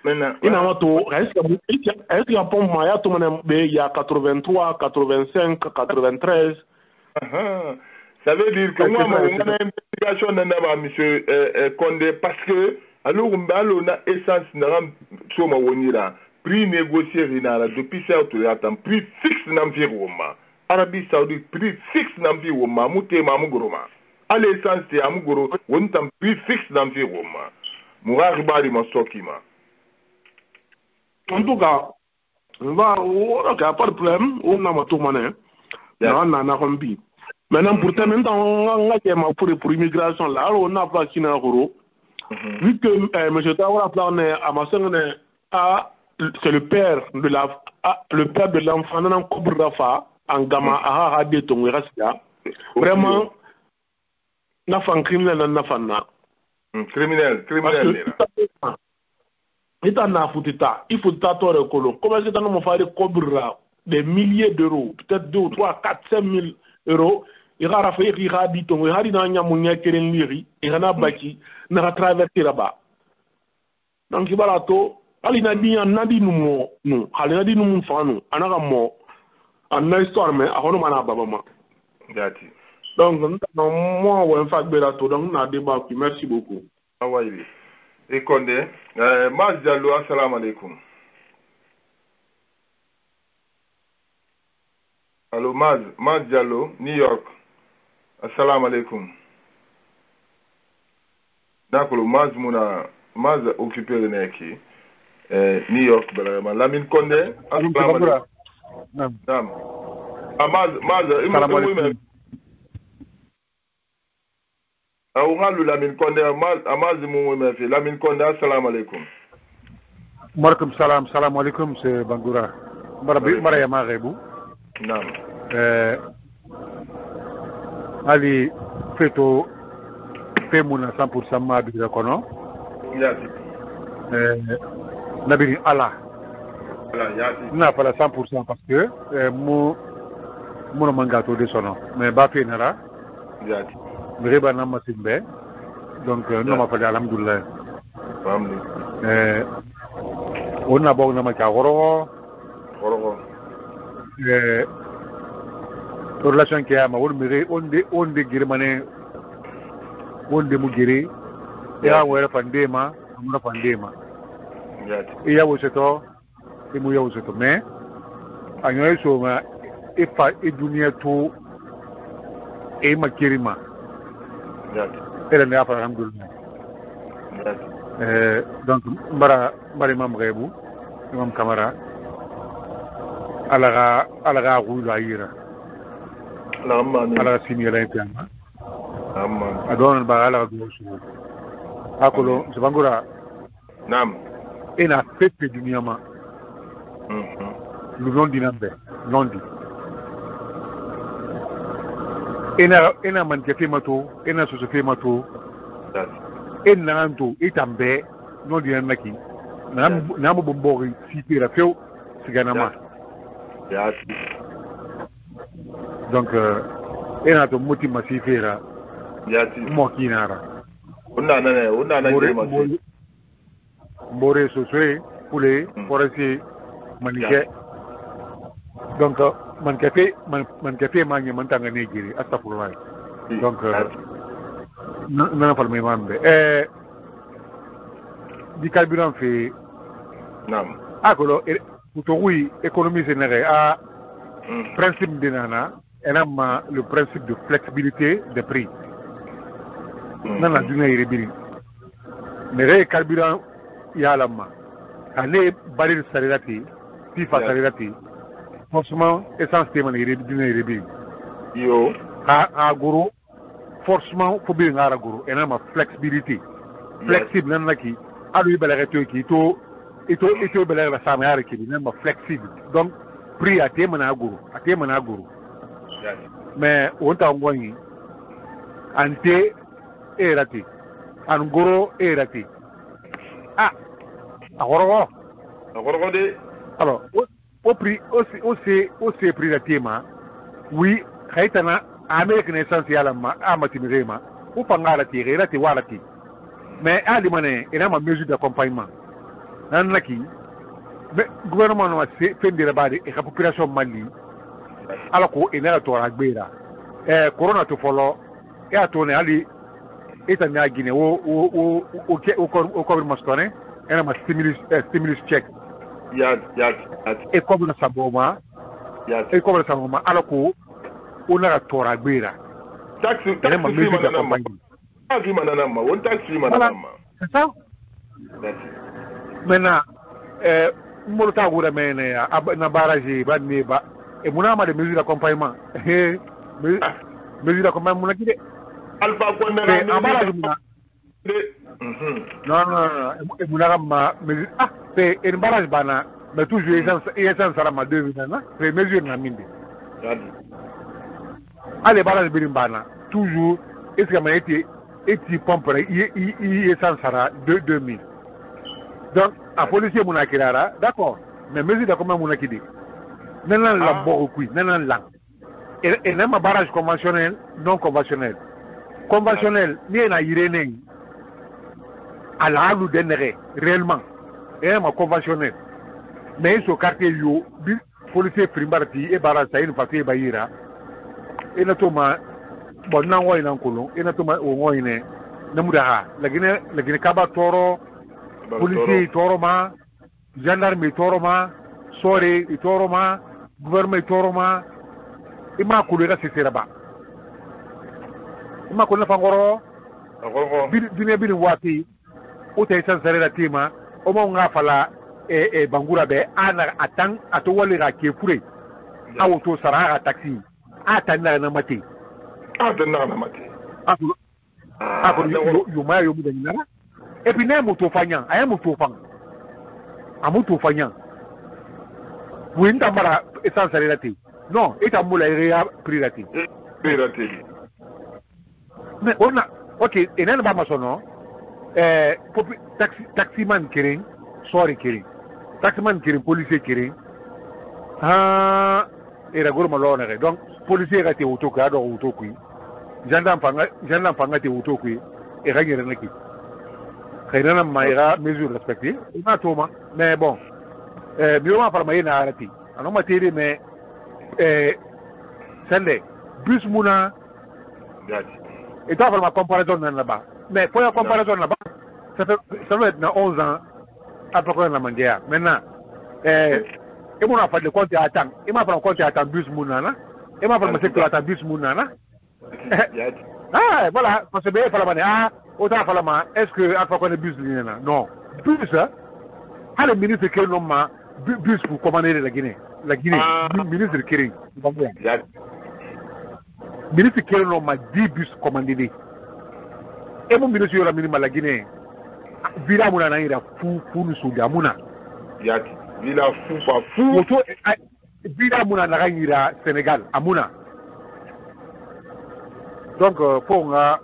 S11: Est-ce qu'il y a un moyen il y a 83, 85, 93
S6: Ça veut dire que moi, on a une investigation dans monsieur Condé parce que alors on a essence sur ma wonira prix négocié depuis ça prix fixe n'environnement Arabie Saoudite prix fixe n'environnement mouté mamugoroma à l'essence c'est amugoro on tam prix fixe n'environnement moura ribari masokima.
S11: En tout cas, on va, pas de problème, on a tout mané. Maintenant, pour terminer, on a pour immigration là, on a pas qui n'a euro. Vu que M. Tawara Plané à ma c'est le père de l'enfant dans Kobrafa, en Gama, à Hadeton, vraiment, n'a pas un criminel, n'a pas
S6: criminel.
S11: Il faut t'attendre au colon. Comment est-ce que nous faire des milliers d'euros, peut-être 2, 3, 4, 5 000 euros, il va faire il va dire il va dire il va bâti, il va traverser là-bas. Donc il va là tout. Ali nadi nous, ali nadi nous fanu, anaka mo, en histoire mais à on mana baba ma. Donc moi on va faire belato donc on a débat. Merci beaucoup.
S6: Ah ouais. Et Condé, Maz Diallo, assalamu alaikum. Allô, Maz Diallo, New York. Assalamu alaikum. D'accord, Maz occupé de Neki. New York, Lamine Condé, assalamu alaikum. Nam. Maz, Aoural Lamine Condé, Lamine Condé, assalamu alaikum.
S7: Markum salam alaikum, c'est Bangoura. Mariama Rebou.
S6: Nam.
S7: Ali Feto Femuna 100% ma bi kono.
S6: Yati.
S7: Nabini Allah.
S6: Yati.
S7: Na pas 100% parce que mon mangato de sono. Mais ba fenara.
S6: Yati.
S7: Reba na masimbe donc non ma fa alhamdulillah on a bon na ma kagoro relation qui a ma on de girmane on de mugiri ya wera pandema amuna pandema ya woseto e mu ya woseto mais anyo so ma e fa e dunia to e makirima et le alhamdulillah. Donc, Imam Rebou, Imam Kamara, Alaga Roula Ira, Alaga Simi Olympiana, Adon Barala Gouche, Akolo, Zabangura,
S6: Nam,
S7: et la fête du Niama, le nom d'Inambe, Londi. Ena mankefe mato ena sosofe mato ena anto itambe no di naki na mo bombori sipira feu siganama donc ena to moti masifera mo kinara
S6: On a
S12: Moré Sosé, Poulet, Forestier, Maniquet. Donc, man café, manje mantanga Nigérie, astafurlah. Donc, non, pas le même. Du carburant fait.
S6: Non.
S12: Ah, oui, économie générale. Ah, principe de Nana, elle a le principe de flexibilité des prix. Non, la dune est rébellion. Mais le carburant, il y a la main. Allez, baril salirati, pifa salirati. Forcément, essentiellement, il est rébellion.
S6: Yo.
S12: À Gourou, forcément, il faut bien à Gourou. Elle a ma flexibilité. Flexible, non, qui. À lui, il qui est bel la samare qui est flexible. Donc, prix à thème à Gourou. Mais, on t'a envoyé. Ante est raté. En gros, est raté. Ah, alors, au prix, aussi prix de thème, oui, Haïtana, Amérique essentielle à Matimirema, ou Pangala Tiré, raté Walati. Mais à l'immané, il y a ma mesure d'accompagnement. Nanaki, le gouvernement a fait des rabats et la population Mali, alors qu'il y a un Béra. Corona to follow, et à tourner Ali, et à la Guinée, au gouvernement stonné, et à ma stimulus check. Et comme ça, alors qu'on a un Torah Béra.
S6: Taxi,
S12: ma mesure d'accompagnement. C'est ça? Maintenant, Molota Goura Mene, Nabaraji, Badneba, et mon âme a des mesures d'accompagnement. Mesures d'accompagnement, Alpha non, et mon âme, ah, c'est une barrage bana, mais toujours, il y a un sarama 2 minutes, c'est mesure na minde. Allez, barrage Birimbana, toujours, est-ce que m'a été. Et tu pompes, il est sans sara 2000. Donc, à policier Mounakirara, d'accord, mais mesure de comment Mounakidi. Maintenant, la beaucoup, maintenant, là. Et même un barrage conventionnel, non conventionnel. Conventionnel, il y a un Irénée à la halle d'Enere, réellement. Et un conventionnel. Mais ce quartier, policier Primbarti et barrage, ça y est, une partie Bahira. Et notamment, bon, non, on est en colon, et notamment, on est Namudaha, la Guinée Kaba Toro, policier Toroma, gendarme Toroma, Sore Toroma, gouvernement Toroma, et ma couleur c'est là-bas. Ma couleur Fangoro, Bine Wati, Otaïsan Sarela Tima, Omonga Fala et Bangourabe, Anna Atang, Atowalera qui est fourré, Auto Sarara Taxi, Atana Namati. Et puis, n'est-ce pas fanyant, à un moto fan. À moto fanyant. Oui, il t'amara essence relative. Non, il t'amoula privative. Mais on a, ok, et n'est-ce pas ma son taximan kiring, sorry kiring. Taximan kiring, policier kiring. Ah, et la gourme l'honneur. Donc, policier a été autocar, autocuit. Gendarme fanga te auto qui et gagner une équipe. Khairana maïra mesure respectée. Il m'a Thomas, mais bon, mieux ma parmaï na arati. Alors ma télé mais Sunday bus mouna. Et toi faire ma comparaison là-bas. Mais pour la comparaison là-bas, ça va être dans 11 ans après qu'on a mangé. Maintenant, et mon a fait le compte à attendre. Il m'a fait le compte à attendre bus mouna là. Il m'a fait le secteur à attendre bus mouna là. Ah, voilà, parce que bien, autant falama, est-ce que Alpha connaît bus linéna? Non. Bus, hein? Le ministre qui nomme bus pour commander la Guinée. La Guinée, ministre qui ministre qui nomme 10 bus commandés. Et mon ministre la minima la Guinée. Villa Mouna ira fou nous soudia Mouna.
S6: Villa fou pas fou.
S12: Villa Mouna ira Sénégal, à Mouna. Donc, pour on a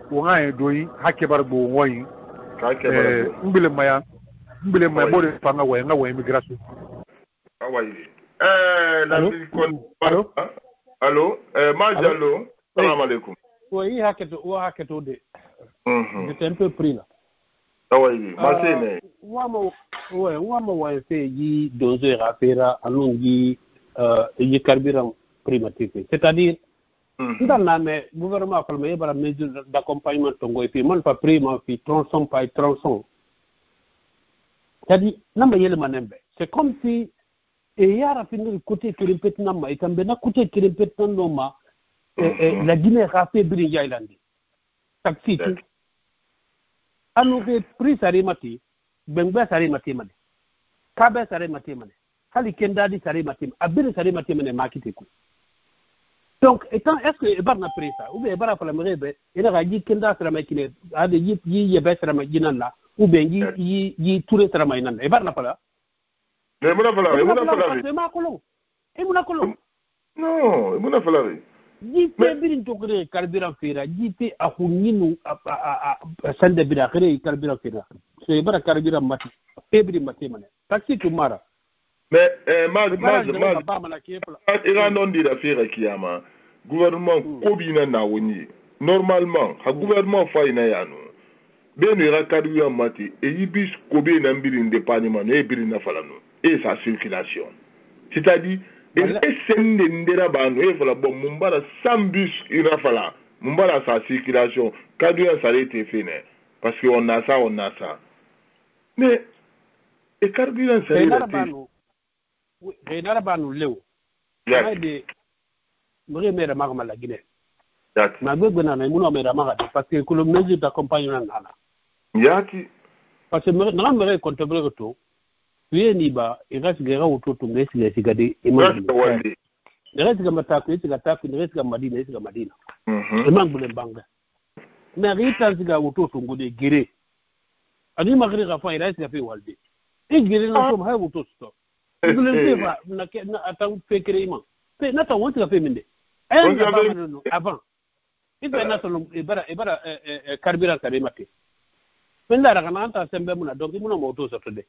S12: un doigt, Hakebar Bouwoy, Mbilemaya, Mbilemaya, Fanga, ou immigration.
S6: Allô, Majalo, salam alaikum.
S7: Oui, Haketo de. J'étais un peu pris là.
S6: Ah oui,
S7: ouais, fait y doser à faire à longi y carburant primatique. C'est-à-dire, dans la gouvernement a fait la mesure d'accompagnement tongo et puis moi pas pris ma fille tronçon pas tronçon. C'est-à-dire, c'est comme si et yara finir le côté qui répète nama et quand ben côté qui répète nama la Guinée rafé bri yailandi. Taxi tout. Anu ke prix sarimati bengba sarimati mane kabe sarimati mane hali kendadi sarimati abiri sarimati mane makite ku donc étant est-ce que barna prix ça ou bien bara pala mrebe ina ga ji kenda saramati ne ade yi yebe saramati nan ou bien yi touré saramati nan e barna pala
S6: mais mona pala
S7: c'est ma kolon e mona kolon
S6: non e mona pala
S7: Jite birin tokre carburant fera jite a huninu a sande bira kare carburant fera so bara carburant mati ebri mati mane taxi tumara
S6: mais ira non di da fera kiyama gouvernement ko bina na woni normalement ha gouvernement fa ina yanu ben ira carburant mati e yibis ko be na birin dépannement e birin na falano et sa circulation c'est-à-dire et c'est ndera bano e fala bon mumbara sambus ina fala mumbara sa circulation carburant ça a été fait parce que on a ça mais et carburant ça a été
S7: bano lew de mure mera magma la Guinée ma gbegbe na muno mera maga parce que le mesure d'accompagnement nana
S6: yaki
S7: parce que na mera contable to ni ba iras gera utoto ngesi sigade imani iras ga matako isiga taku iras ga madina imangule mbanga na rita siga utoto ngode gere ani magri ga fa iras ga fe walde e gere na to ha utoto ngule sefa na atan fekere ima pe na ta wonti ga fe minde avant ibe na to ibara carburant kare mate penda ra kana anta sembe muna donc muna moto so to de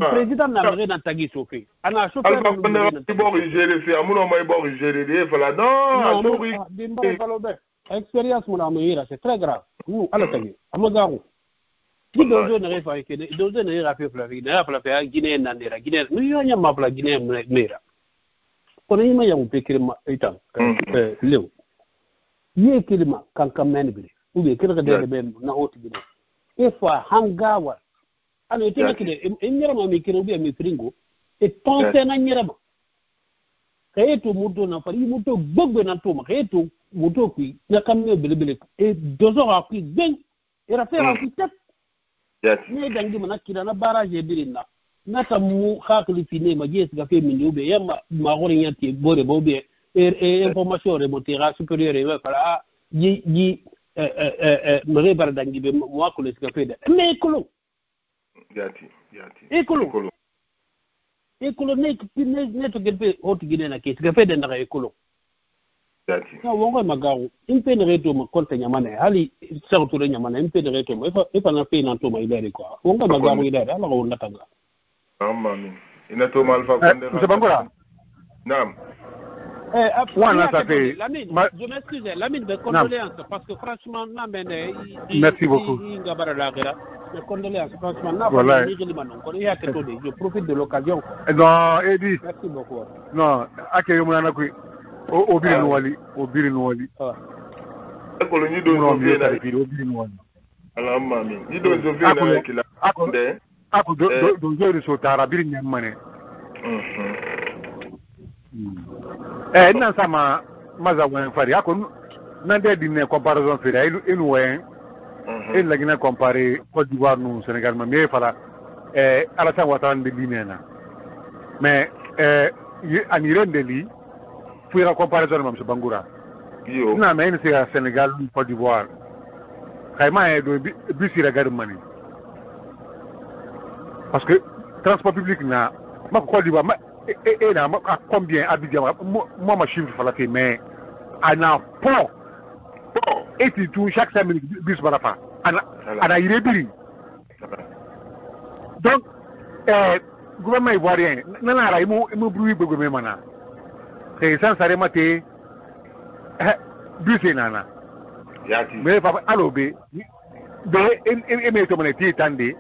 S7: président n'a rien d'antagui chauffé. Ana chauffé. Expérience mon ami c'est très grave. Nous à l'antagui. Amagaru. Qui dozo ne refa que dozo ne refa flavi, ne refa flavi Guinée nandera, Guinée. Nous y a ma fla Guinée mera. Kono yima ya upekirma itan. Leo. Ye kilima kankamen bi. Ube kirga de be na hoti bi. Efa hangawa. Alors, tu vois que nyerama mikiro bia mifringo e pense na nyerama kayeto muto na fari muto gbogbe na toma kayeto muto kui na kamne belebele e dozo ha kui ben era fera kui tet ne dangi mana kira na barrage birina na tamu khakli fine ma jes ga fe min ube yamma ma gori nyati bore bobe information remontera supérieur e fala yi mare bar dangi be mo ko le ska fe de mais kolo
S6: Yati.
S7: Écolo ne to gelbe hotu Guinée na kesi gafe de na écolo.
S6: Yati.
S7: Na wongo magaru impe ne reto ma konta nyamana hali sarto re nyamana impe ne reto ma ifa na pe na to ma ile quoi. Wongo magaru ile ala ko natanga.
S6: Amami. Ina to malfa konde.
S12: Monsieur Bangola.
S6: Naam.
S7: Je m'excuse, Lamine, mes condoléances, parce que franchement,
S12: merci beaucoup.
S7: Mes condoléances, franchement, je profite de l'occasion.
S12: Non, Eddie.
S7: Merci beaucoup.
S12: Non, accueillez moi nakui. Obiri Nwali.
S6: Koloni do Obiri
S12: Nwali.
S6: Allah mami. Ni do Zofia na kila.
S12: Ako do zo so tara biri nyamane. Nan sama maza wen fari ako nande dine comparaison fera inu wen la gina comparer Côte d'Ivoire nous Sénégal mais fala Alassane Ouattara de linena mais ani rendeli fuira comparaison mam Bangoura na mais c'est Sénégal Côte d'Ivoire kayma do bisira garmani parce que transport public na ma Côte d'Ivoire et là, à combien Abidjan, moi ma chiffre fallait mais à un pont et tout chaque 5 minutes bus barafa à la irébili donc gouvernement ivoirien nana ra imu bruit beaucoup même mana c'est sans arrêter bus nana mais papa alobe be me to moneti tande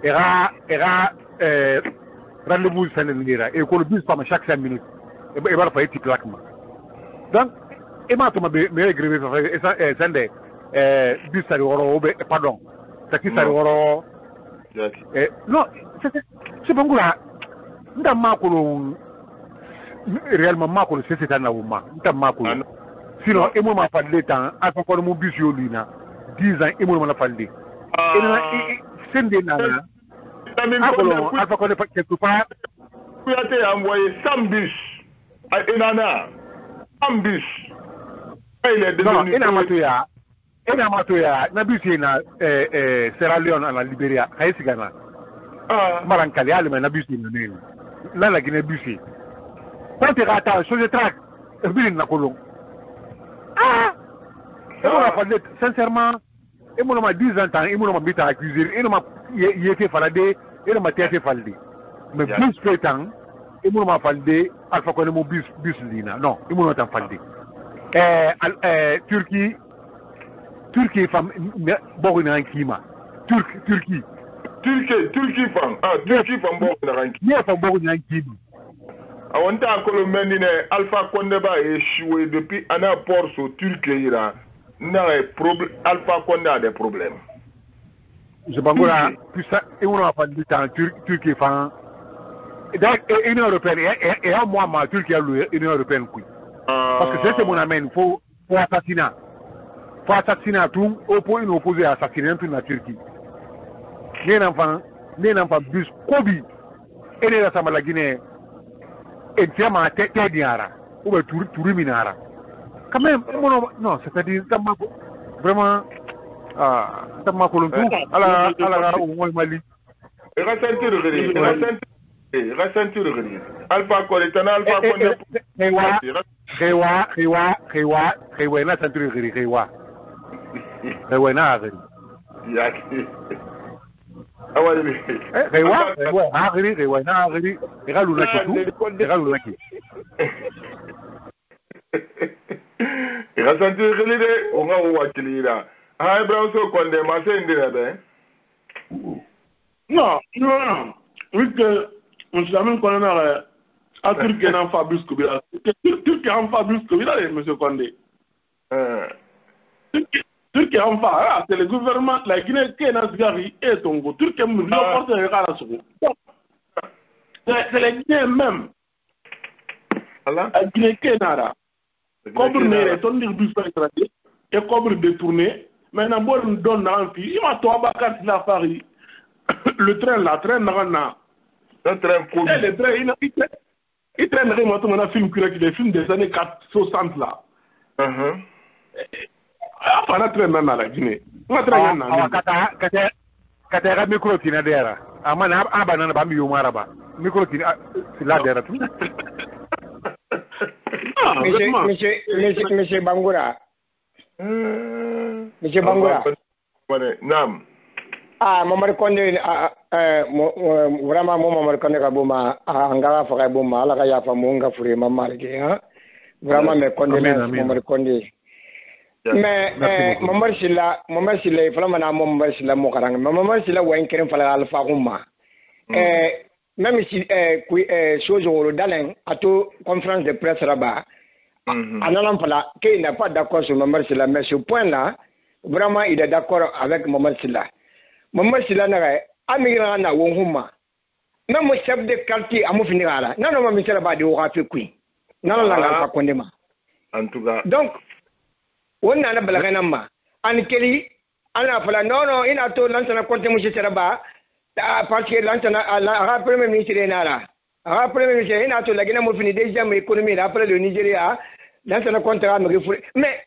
S12: era rendez-vous sanenira et ko le bus pas chaque 5 minutes et va faire petit plaquement donc et ma to me grévé ça sande bus ça woro pardon ça qui ça woro non c'est Bangoura nda makolo réellement makolo c'est un awuma nda makolo sinon et moi m'a parlé temps à quoi mon bus yo lina 10 ans et moi m'a parlé et c'est des nana à quoi ne pas quelque part
S6: tu as été envoyé 100 bus à Enana 100 bus il est devenu ina matoya na bus na Sierra Leone na Liberia haisi Ghana marankali ale na bus ni nene la Guinée bus quand tu ratas sur le track bilin na kolon et on a parlé sincèrement et moi m'a 10 ans et moi m'a mis à accuser et m'a yété faladé et m'a tête faladé mais plus que temps et moi m'a faladé alpha ko mo bus lina non et moi m'a faladé Turquie femme bon na kima Turquie femme bon na
S12: kima femme bon na kima
S6: on t'a colomé Alpha Condé a échoué depuis un apport sur Turquie Alpha Condé a des problèmes.
S12: Je pense que ça et on a pas dit en Turquie fan Union européenne et à moi ma Turquie a l'Union européenne parce que c'est mon amène faut assassiner tout pour une opposé à assassiner tout la Turquie. Les enfants bus Kobi et les enfants la Guinée et tiens à tête diara ou tout minara. Quand même non c'est-à-dire vraiment Tamako tout à la au Mali.
S6: Ressentir Alpha Coletana Alpha Condé
S12: Rewa na centre Rewa na agri
S6: awali
S12: Rewa na agri egaluna ki
S6: ressentir de on a wakilira ay Branso Condé ma c'est ndira ben
S11: non oui que on jamais connaît à Turquie en Fabrice Koubila Turquie en Fabrice Koubila monsieur Condé Turquie en fa c'est le gouvernement la Guinée qui est dans ce gari et Tongo Turquie me porte le regard sur c'est la Guinée même la Guinée qui est là comme ne ton dir du fait et comme détourné maintenant bon donne en fille il m'a toi bakar la Paris le train la train na
S6: un train pour
S11: le train il traîne vraiment un film qui des films des années 60 là enfin la train dans la Guinée la train na
S12: kata micro tina dera amana abana ba mi yumara ba micro tina la dera tout
S5: monsieur Bangoura monsieur Bangoura
S6: Nam
S5: Momar Condé vraiment Momar Condé ka boma angara fa ka boma ala ka ya fa mo nga fure mamarke vraiment me Condé Momar Condé mais Momar Silla fala mana Momar Silla mo karanga Momar Silla wa inkeren fala alfa umma même si chose au Dalin à tout conférence de presse là-bas Analam fala qu'il n'est pas d'accord sur Momar Silla mais ce point là vraiment il est d'accord avec Momar Silla Momar Silla na amira na wonhuma même le chef de quartier amu finira na no mi sera ba de wa fi kui na la Alpha Condé ma
S6: en tout cas
S5: donc on na balagana ma an keli ana fala non ina to lansana Condé mu sera ba parce que lansana la premier ministre nara premier ministre ina to lagina mu fini déjà mais économie après le Nigeria lansana contrat me mais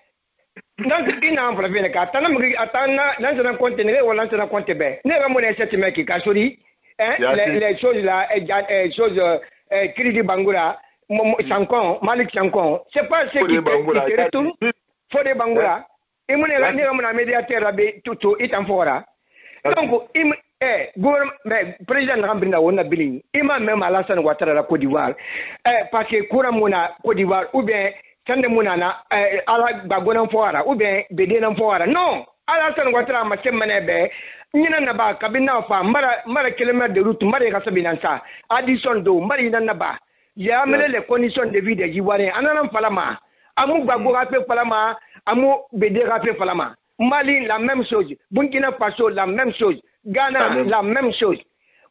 S5: donc ina en flavie ka tana mgi atana lansana Condé ne wala lansana Condé be ne ba mo ne cette mec ka sori les choses là choses crédit Bangoura Chankon Malik Chankon c'est pas ce qui retourne faut des Bangoura et mon la ne mon médiateur rabé tout est en fora donc gouvernement président Rambina wona billing imam même Alassane Ouattara la Côte d'Ivoire parce que courant mona Côte d'Ivoire ou bien tande munana ala bagona foara ou bien bedena foara non ala san watra ma semmane be nyina na ba kabina fa mara kilomètre de route mara ka sabina sa addison do mari na ba ya mele les conditions de vie des Ivoiriens anana falama amu gbagbo ka pe falama amu bede ka pe falama Mali la même chose Burkina Faso la même chose Ghana la même chose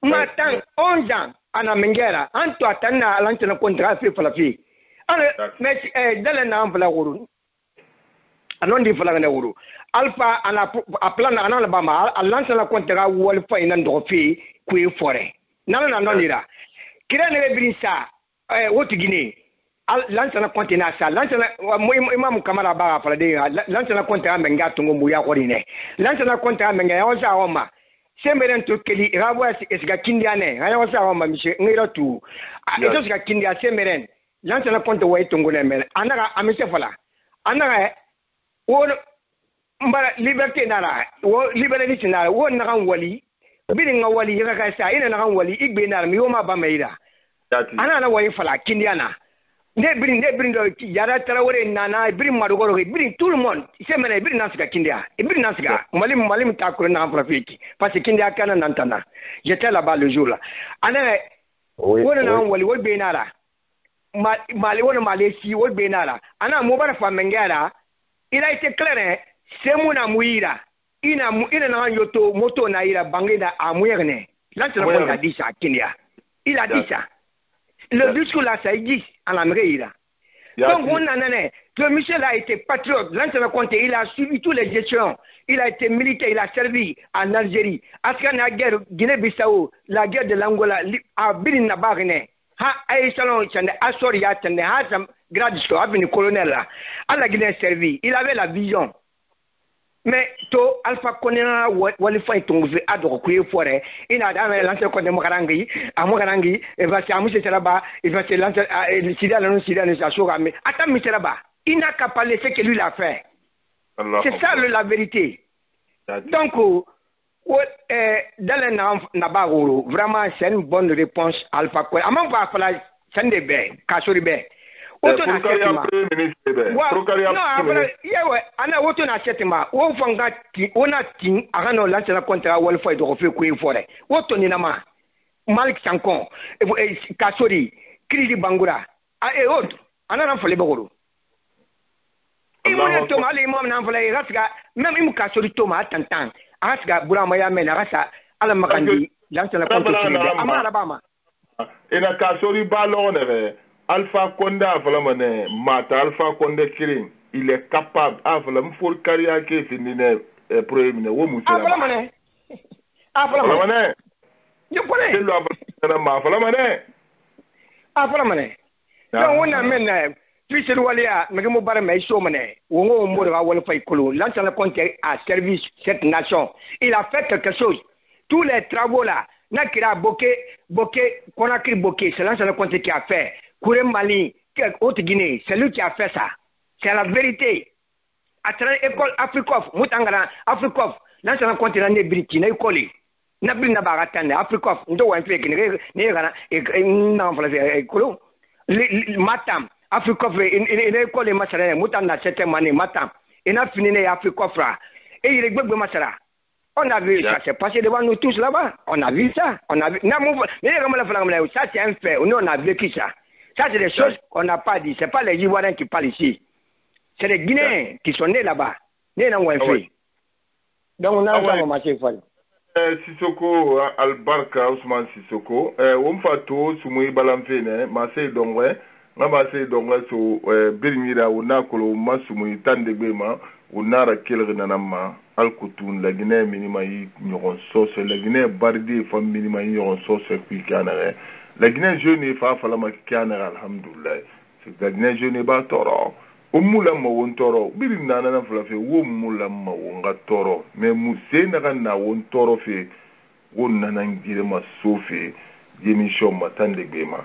S5: Maintenant 11 ans ana mengera anto atanna lantana contrat fe falafi mais dans na amfala wuru anon di fala na wuru alpha ana plan ana la bama lantana contrat wol fa ina ndo fi ku fore nana non dira kira ne binsa wotu Guinée lantana continent sa lantana imam kamara ba fala de lantana contrat menga tungo muya korine lantana contrat menga ya oza oma semberen to keli rawa esga kindiane aya wasa oma mishe ngira tu eto esga kindia semberen lantana konto way tungo ne mel anaka amise fala anaka wo mbara liberté nara wo liberté nara wo na kan wali bidin nga wali yaka ka sa ina na kan wali igbe nara mi woma ba meira ana na way fala kindiana ne brin do yara tarawore nana brin madugoro brin tout le monde semene brin nasika kindia brin nasika malim takuru na profiki parce que kindia kana nantana j'étais là-bas le jour là ana wona na wali wo be nara mali wona malesi wo be nara ana mo bara fa mengara il a été clair semuna muira ina na yoto moto na ira bangina amuyerne là tu n'as dit ça kindia il a dit ça. Le discours là, ça existe en Amérique. Donc, on a que Michel a été patriote. L'Ancien Comté, il a suivi tous les gestions. Il a été militaire, il a servi en Algérie. Après la guerre Guinée-Bissau, la guerre de l'Angola, à Birin Nabarine, à Aïsalon, à Soria, à Gradisco, à Bini colonel là. À la Guinée servi. Il avait la vision. Mais to alpha konena wali fay tongu adoro kuye fore ina da lancer ko dem garangi amogarangi e va se amuse seraba e va se lancer sida la non sida ne sa soga mais attends mi seraba il n'a qu'à parler ce que lui l'a fait. C'est ça la vérité. Donc dans le nabagoro vraiment c'est une bonne réponse alpha ko amon pas fala sande be kasori be woto na chetima yewe ana woto na chetima wo fanga ti ona tin agano lancer na kontra wal fay do fe ko fore woto ni nama Malik Sankon kasori kridi bangura e woto ana ran fole bagoro imo to mali mo na fole rasga même im kasori to ma tantan rasga burama ya mena rasa ala makandi lancer na kontra amara bama
S6: ina kasori balo ne Alpha Condé Avalamane, Mata Alpha Condé Kirin, il est capable, Avalam for carrière qui finit premier ou Moussa.
S5: Avalamane. Je connais.
S6: C'est Avalamane.
S5: Avalamane. Donc on amène, puis c'est Walia, mais comme Barre Maïsomane, où on mourra à Wolfaïkolo, l'ancien compte à service cette nation. Il a fait quelque chose. Tous les travaux là, Nakira Boké, Konakri Boké, c'est l'ancien compte qui a fait. Kouré Mali, Haute Guinée, c'est lui qui a fait ça. C'est la vérité. À travers l'école Afrikof, Moutangara, Afrikof, l'ancien continent de Briti, n'a école. N'a plus n'a Afrikof, nous avons fait que Matam, Afrikof, une école de Massara, Moutanda, cette année, Matam, et n'a fini Afrikof là. Et il est de Massara. On a vu ça, c'est passé devant nous tous là-bas. On a vu ça. On a vu. Ça, c'est un fait. Nous, on a vécu ça. Ça, c'est des choses qu'on n'a pas dit. Ce n'est pas les Ivoiriens qui parlent ici. C'est les Guinéens qui sont nés là-bas. Nés dans le fait. Donc, on a un marché folle.
S6: Sissoko, Albarka, Ousmane Sissoko. On fait tout, Soumoui Balamfene, Marseille Dongwe, Marseille Dongwe, so Birimira, on a Kolo, Masoumoui, Tandebema, on a Rakel Renanama, Alkoutoun, la Guinée minima y n'auront sauce, la Guinée bardée, femme minima y n'auront sauce, puis canard. La Guinée jeune est fa falama kanara alhamdulillah c'est la Guinée jeune ba toro o mula ma won toro birin nana na fala fe wo mula ma won ga toro mais musse na kan na won toro fe won nana ngire ma sofe démission matande bema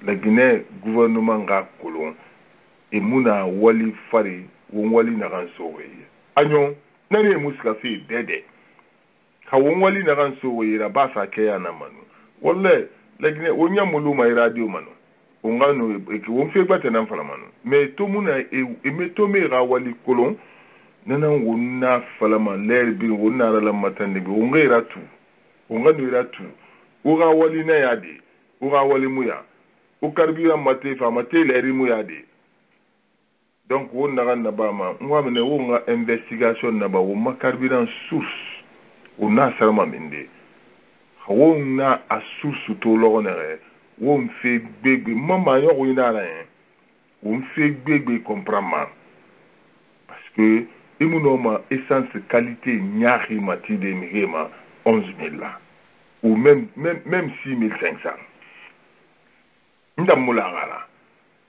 S6: la Guinée gouvernement ga kolon e muna wali fari won wali na kan sowe anyo nane muska fe dede ka won wali na kan sowe ra ba sa ke ya na manu wallahi Lakini onya muluma radio mano on va nous et que on fait pas tenant falamano mais tout le monde et mais tout me rawali kolon nana wonna falama l'air bi wonna la matande bi on ga tout on ga nous tout o rawali na yade o rawali muya o carburant maté fa maté l'air muya de donc on na na ba ma on mene on ga investigation na ba o ma carburant source on a salama minde on a a source to lo na on fait bébé maman yo ina la on fait bébé comprendre parce que imunoma essence qualité nyari mati de mihema 11 000 là ou même 6 500 nda mulagala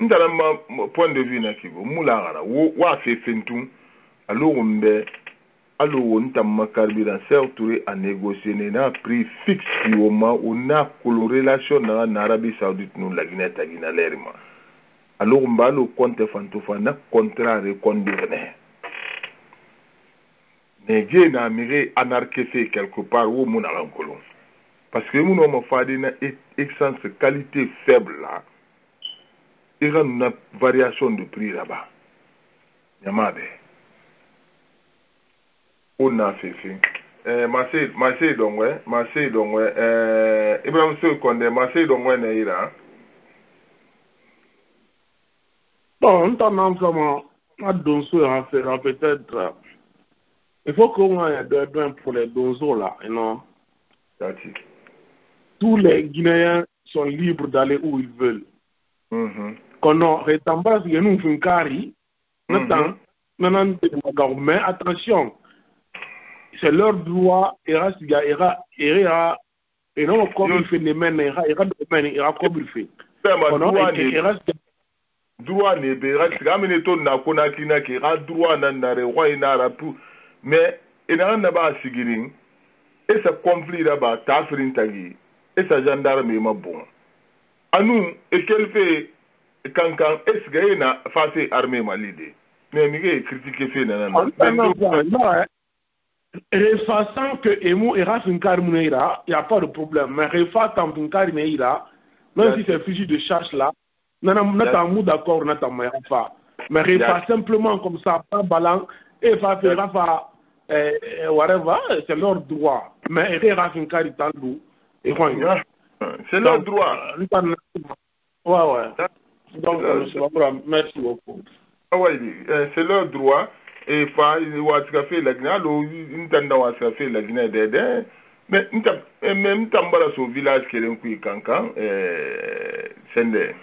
S6: nda ma point de vue na kibo mulagala wa fait fentum alors mbe alors on t'a ma carburant surtout à négocier na prix fixe au moment on a relation na Arabie Saoudite nous la Guinée ta Guinée lerma alors mba le compte fantofa na contrat reconduire mais j'ai na miré anarchisé quelque part où mon alankolon parce que mon homme fadi na essence qualité faible là il y a une variation de prix là-bas yamabe on a fait Massé donc Ibrahim Sekonde Massé donc ouais naïra
S11: bon t'en comment à Donso à faire peut-être il faut qu'on ait deux pour les Donso là et non tous les Guinéens sont libres d'aller où ils veulent qu'on a rétambas que nous faisons carré mais attention c'est leur droit et non comme il fait les mains ira comme il fait
S6: droit ne bera gamine to na kona kina ki ra droit na nare wa ina rapu mais ina na ba sigirin et ce conflit là bas ta frintagi et sa gendarme ma bon anu et qu'elle fait quand est-ce que na face armée malide mais mi critiquer fait na
S11: refaçant que Emo ira finkar muneira, il n'y a pas de problème. Mais refaçant finkar muneira, même si c'est fusil de chasse là, nous sommes d'accord, nous sommes pas. Mais refaçant simplement comme ça, pas ballant, et faire whatever, c'est leur droit. Mais ira finkar italou, et
S6: c'est leur droit.
S11: Ouais. Donc, merci beaucoup.
S6: Ah ouais, c'est leur droit. Et fa watika fait la Guinée alors ntanda watika fait la Guinée d'aider mais même tambara so village qui est kui kankan sende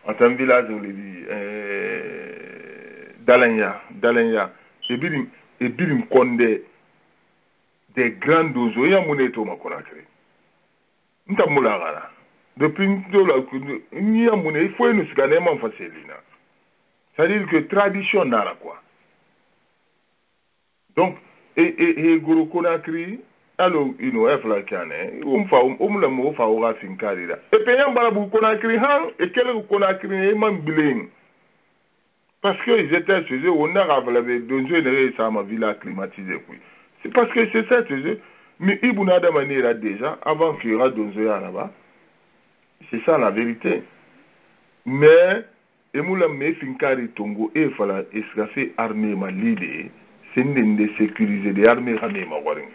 S6: en un village on le dit Dalenya et birim konde des grands oiseaux ya moneto makonakre ntamula gara depuis ndola ni ya mone il faut nous scanner man facilina ça veut dire que tradition nara quoi. Donc, et Guru Konakri, alors, il nous a fait la canne, la mot, fa finkari là. Et puis, un barabu Konakri, et quel Konakri est man bling. Parce qu'ils étaient chez eux, on a raflé donné ça ma villa climatisée. C'est parce que c'est ça, chez eux. Mais Ibuna de manière déjà, avant qu'il y aura donné là-bas, c'est ça la vérité. Mais, et moula me finkari tongo, et fala escafé armée ma l'idée. C'est de sécuriser des armées ramées mawaring.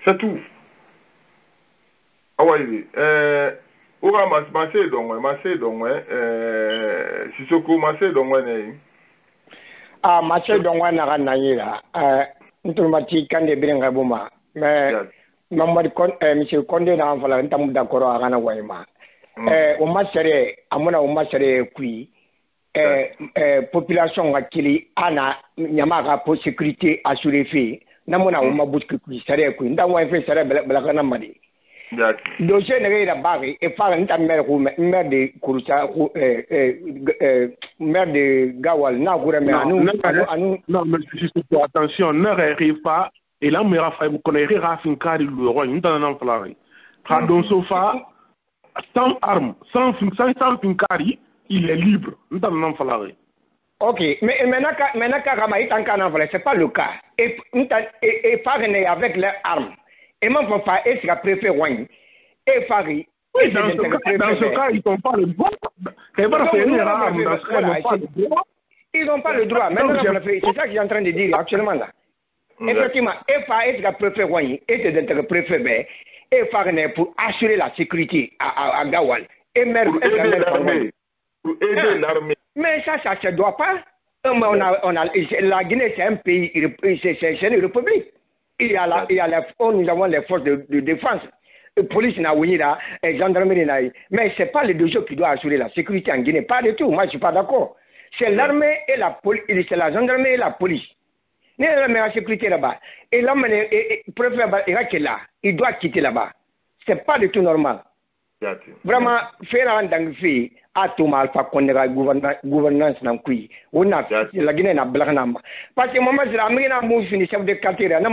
S6: C'est tout. Ah ouais, ora massé donc Sissoko massé donc
S5: ah massé donc na naïra ntumati kande birenga buma mais mamadi kon monsieur Condé na fala ntamu d'accord agana wayma o masere amuna o masere kui population ga kili ana nyamaga pour sécurité assurée fait namona o mabuski kui sare kui ndamwa fait sare balakana madi dossier ne ga bari e fara nta mer de kurusa mer de Gawal na gura me anu
S11: non mais juste attention ne arrive pas et là me rafa ko ne rira fin kari le roi nta nan flari ha don sofa sans arme sans kari il est libre.
S5: Ok, mais maintenant, c'est pas le cas. Et Fari avec les armes. Et même Fafa, et c'est préféré Wayne. Et Fari,
S11: Oui, dans ce cas, ils n'ont pas le droit.
S5: Ils n'ont pas le droit. Maintenant, c'est ça que j'ai en train de dire actuellement là. Effectivement, est-ce que préfet Wani est le préfet et faire pour assurer la sécurité à Gawal et maire
S6: pour aider l'armée.
S5: Mais ça se doit pas. La Guinée, c'est un pays, c'est une république. Nous avons les forces de défense. Police n'a pas et gendarmerie n'a. Mais ce n'est pas les deux choses qui doivent assurer la sécurité en Guinée. Pas du tout. Moi, je ne suis pas d'accord. C'est l'armée et la police. C'est la gendarmerie et la police. Il y a la sécurité là-bas. Et l'homme, le préfet, il doit quitter là-bas. Ce n'est pas du tout normal. Vraiment, faire un dangfi à tout mal, pas qu'on ait gouvernance dans le pays. On a la Guinée n'a blague. Parce que moi, je l'ai mis fini chef de quartier. On a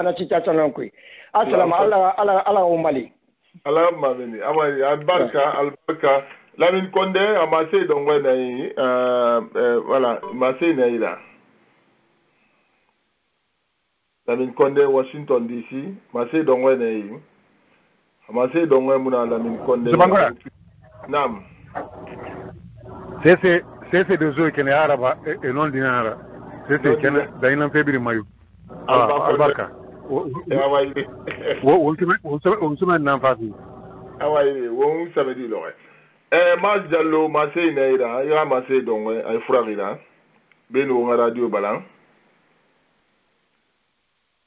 S5: la situation dans le pays. Assalamu ala au Mali.
S6: Allah m'a Albarka. Lamine Condé a massé donc voilà, massé Naïla. Lamine Condé, Washington DC, massé donc Naïla. Massé donc Lamine Condé. Nam.
S12: C'est des œufs qui sont arabes et non dinara. C'est qui sont dans un février maillot. Albarka. On se met en face.
S6: Ah ouais, on samedi là. Mas Diallo, Massé Naïra, il y a Massé donc un frère Beno radio balan.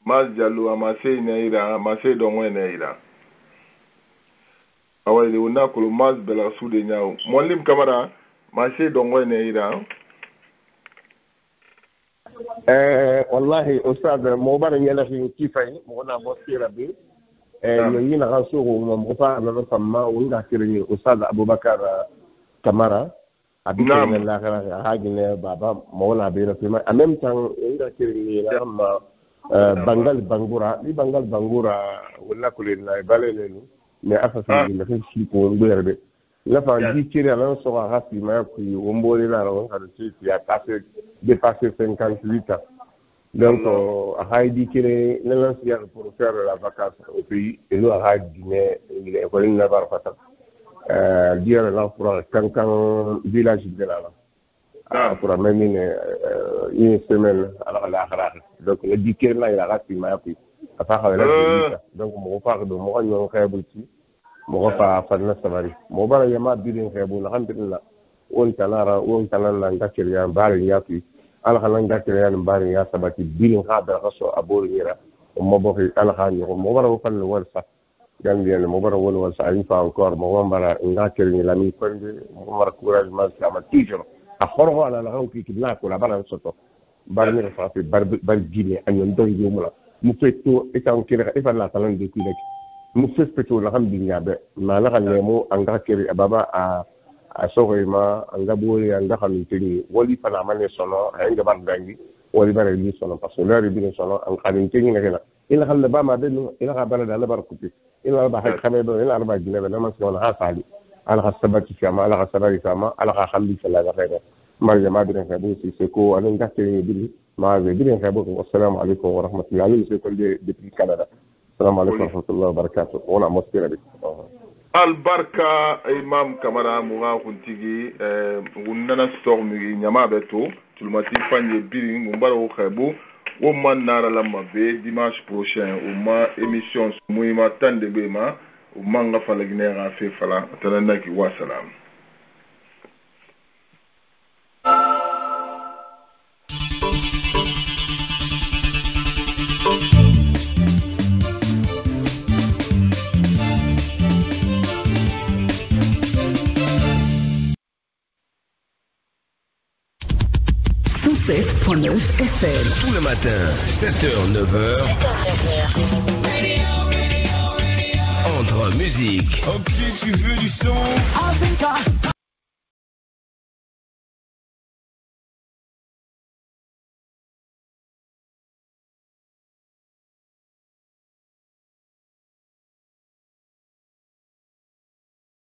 S6: Mas Diallo a Massé Naïra, Massé donc Naïra. Ah ouais, on a que le Mas Bela Soudenia. Mon lim camara, Massé donc Naïra.
S8: Wallahi, Ustad, Mobara Yalafi Kifay, Mona Bossi Rabi. Yoyi na raso mo mofa na sama wanda kirin Ustad Abubakar Kamara abika na la kara hagine baba mawla be na fima en même temps wanda kirin na ma Bangal Bangura wala kulin na balele mais afasa ni na fi ko ngberbe la fa di kiri na so ha fi ma ku wombole na ron ha ci ya dépasser 58 ans. Donc, à Haïti, qui est l'ancien pour faire la vacance au pays, et nous, à Haïti, il est encore une navarre fatale. Dire là, pour un village de là, pour même une semaine à la Harare. Donc, le diké là, il a raté ma appui. À part la donc, mon frère de moi, il y a un réabouti. Mon frère a fait la savary. Mon frère, il y a ma bille, alhamdulillah. On talera, l'angakirian, bari, yapi. Alhamdulillah kiriyan bari ya sabati bilin hada raso aborira mo bo alhani mo bara ko fal warsa gambien mo bara wol warsa ay fa encore mo wambara ngakiri la mi konde mo mara courage ma sama toujours a khoro ala la hawki kidna ko la bara soto bar mi fa fi bar gine an ndo yumula mu fetto etan kira e fa la talan de kulek mu fetto alhamdulillah be ma la kan mo ngakiri baba a sohima anga bori anga xamanteni woli fana mané sono ay ngabar dangi woli bare li sono parce que l'heure bi sono an xamanteni ngena ila xamna ba ma denu ila xa bala dal bar kupi ila ba hay xamé do ila arba gine be na sono ha sali ala xa sabati kama ala xa sabari kama ala xa xambi sala ga xéra marja ma bi nga bu ci c'est ko an nga téré bi ma be bi nga bu assalamu alaykum wa rahmatullahi c'est ko depuis Canada assalamu alaykum wa rahmatullahi wa barakatuh wala mosquée bi
S6: Albarka Imam Kamara Moura Kuntigi Wunana Stormi Nyama Beto Tulmati Fanye Biri Mumbara Okebo Oman Nara Lamabe dimanche prochain Oma émission Mouima Tandebema Omanga Falagnera Fe Fala Tananaki Wassalam.
S2: Tout le matin, 7h, 9h. Entre musique. Ok, tu veux du son?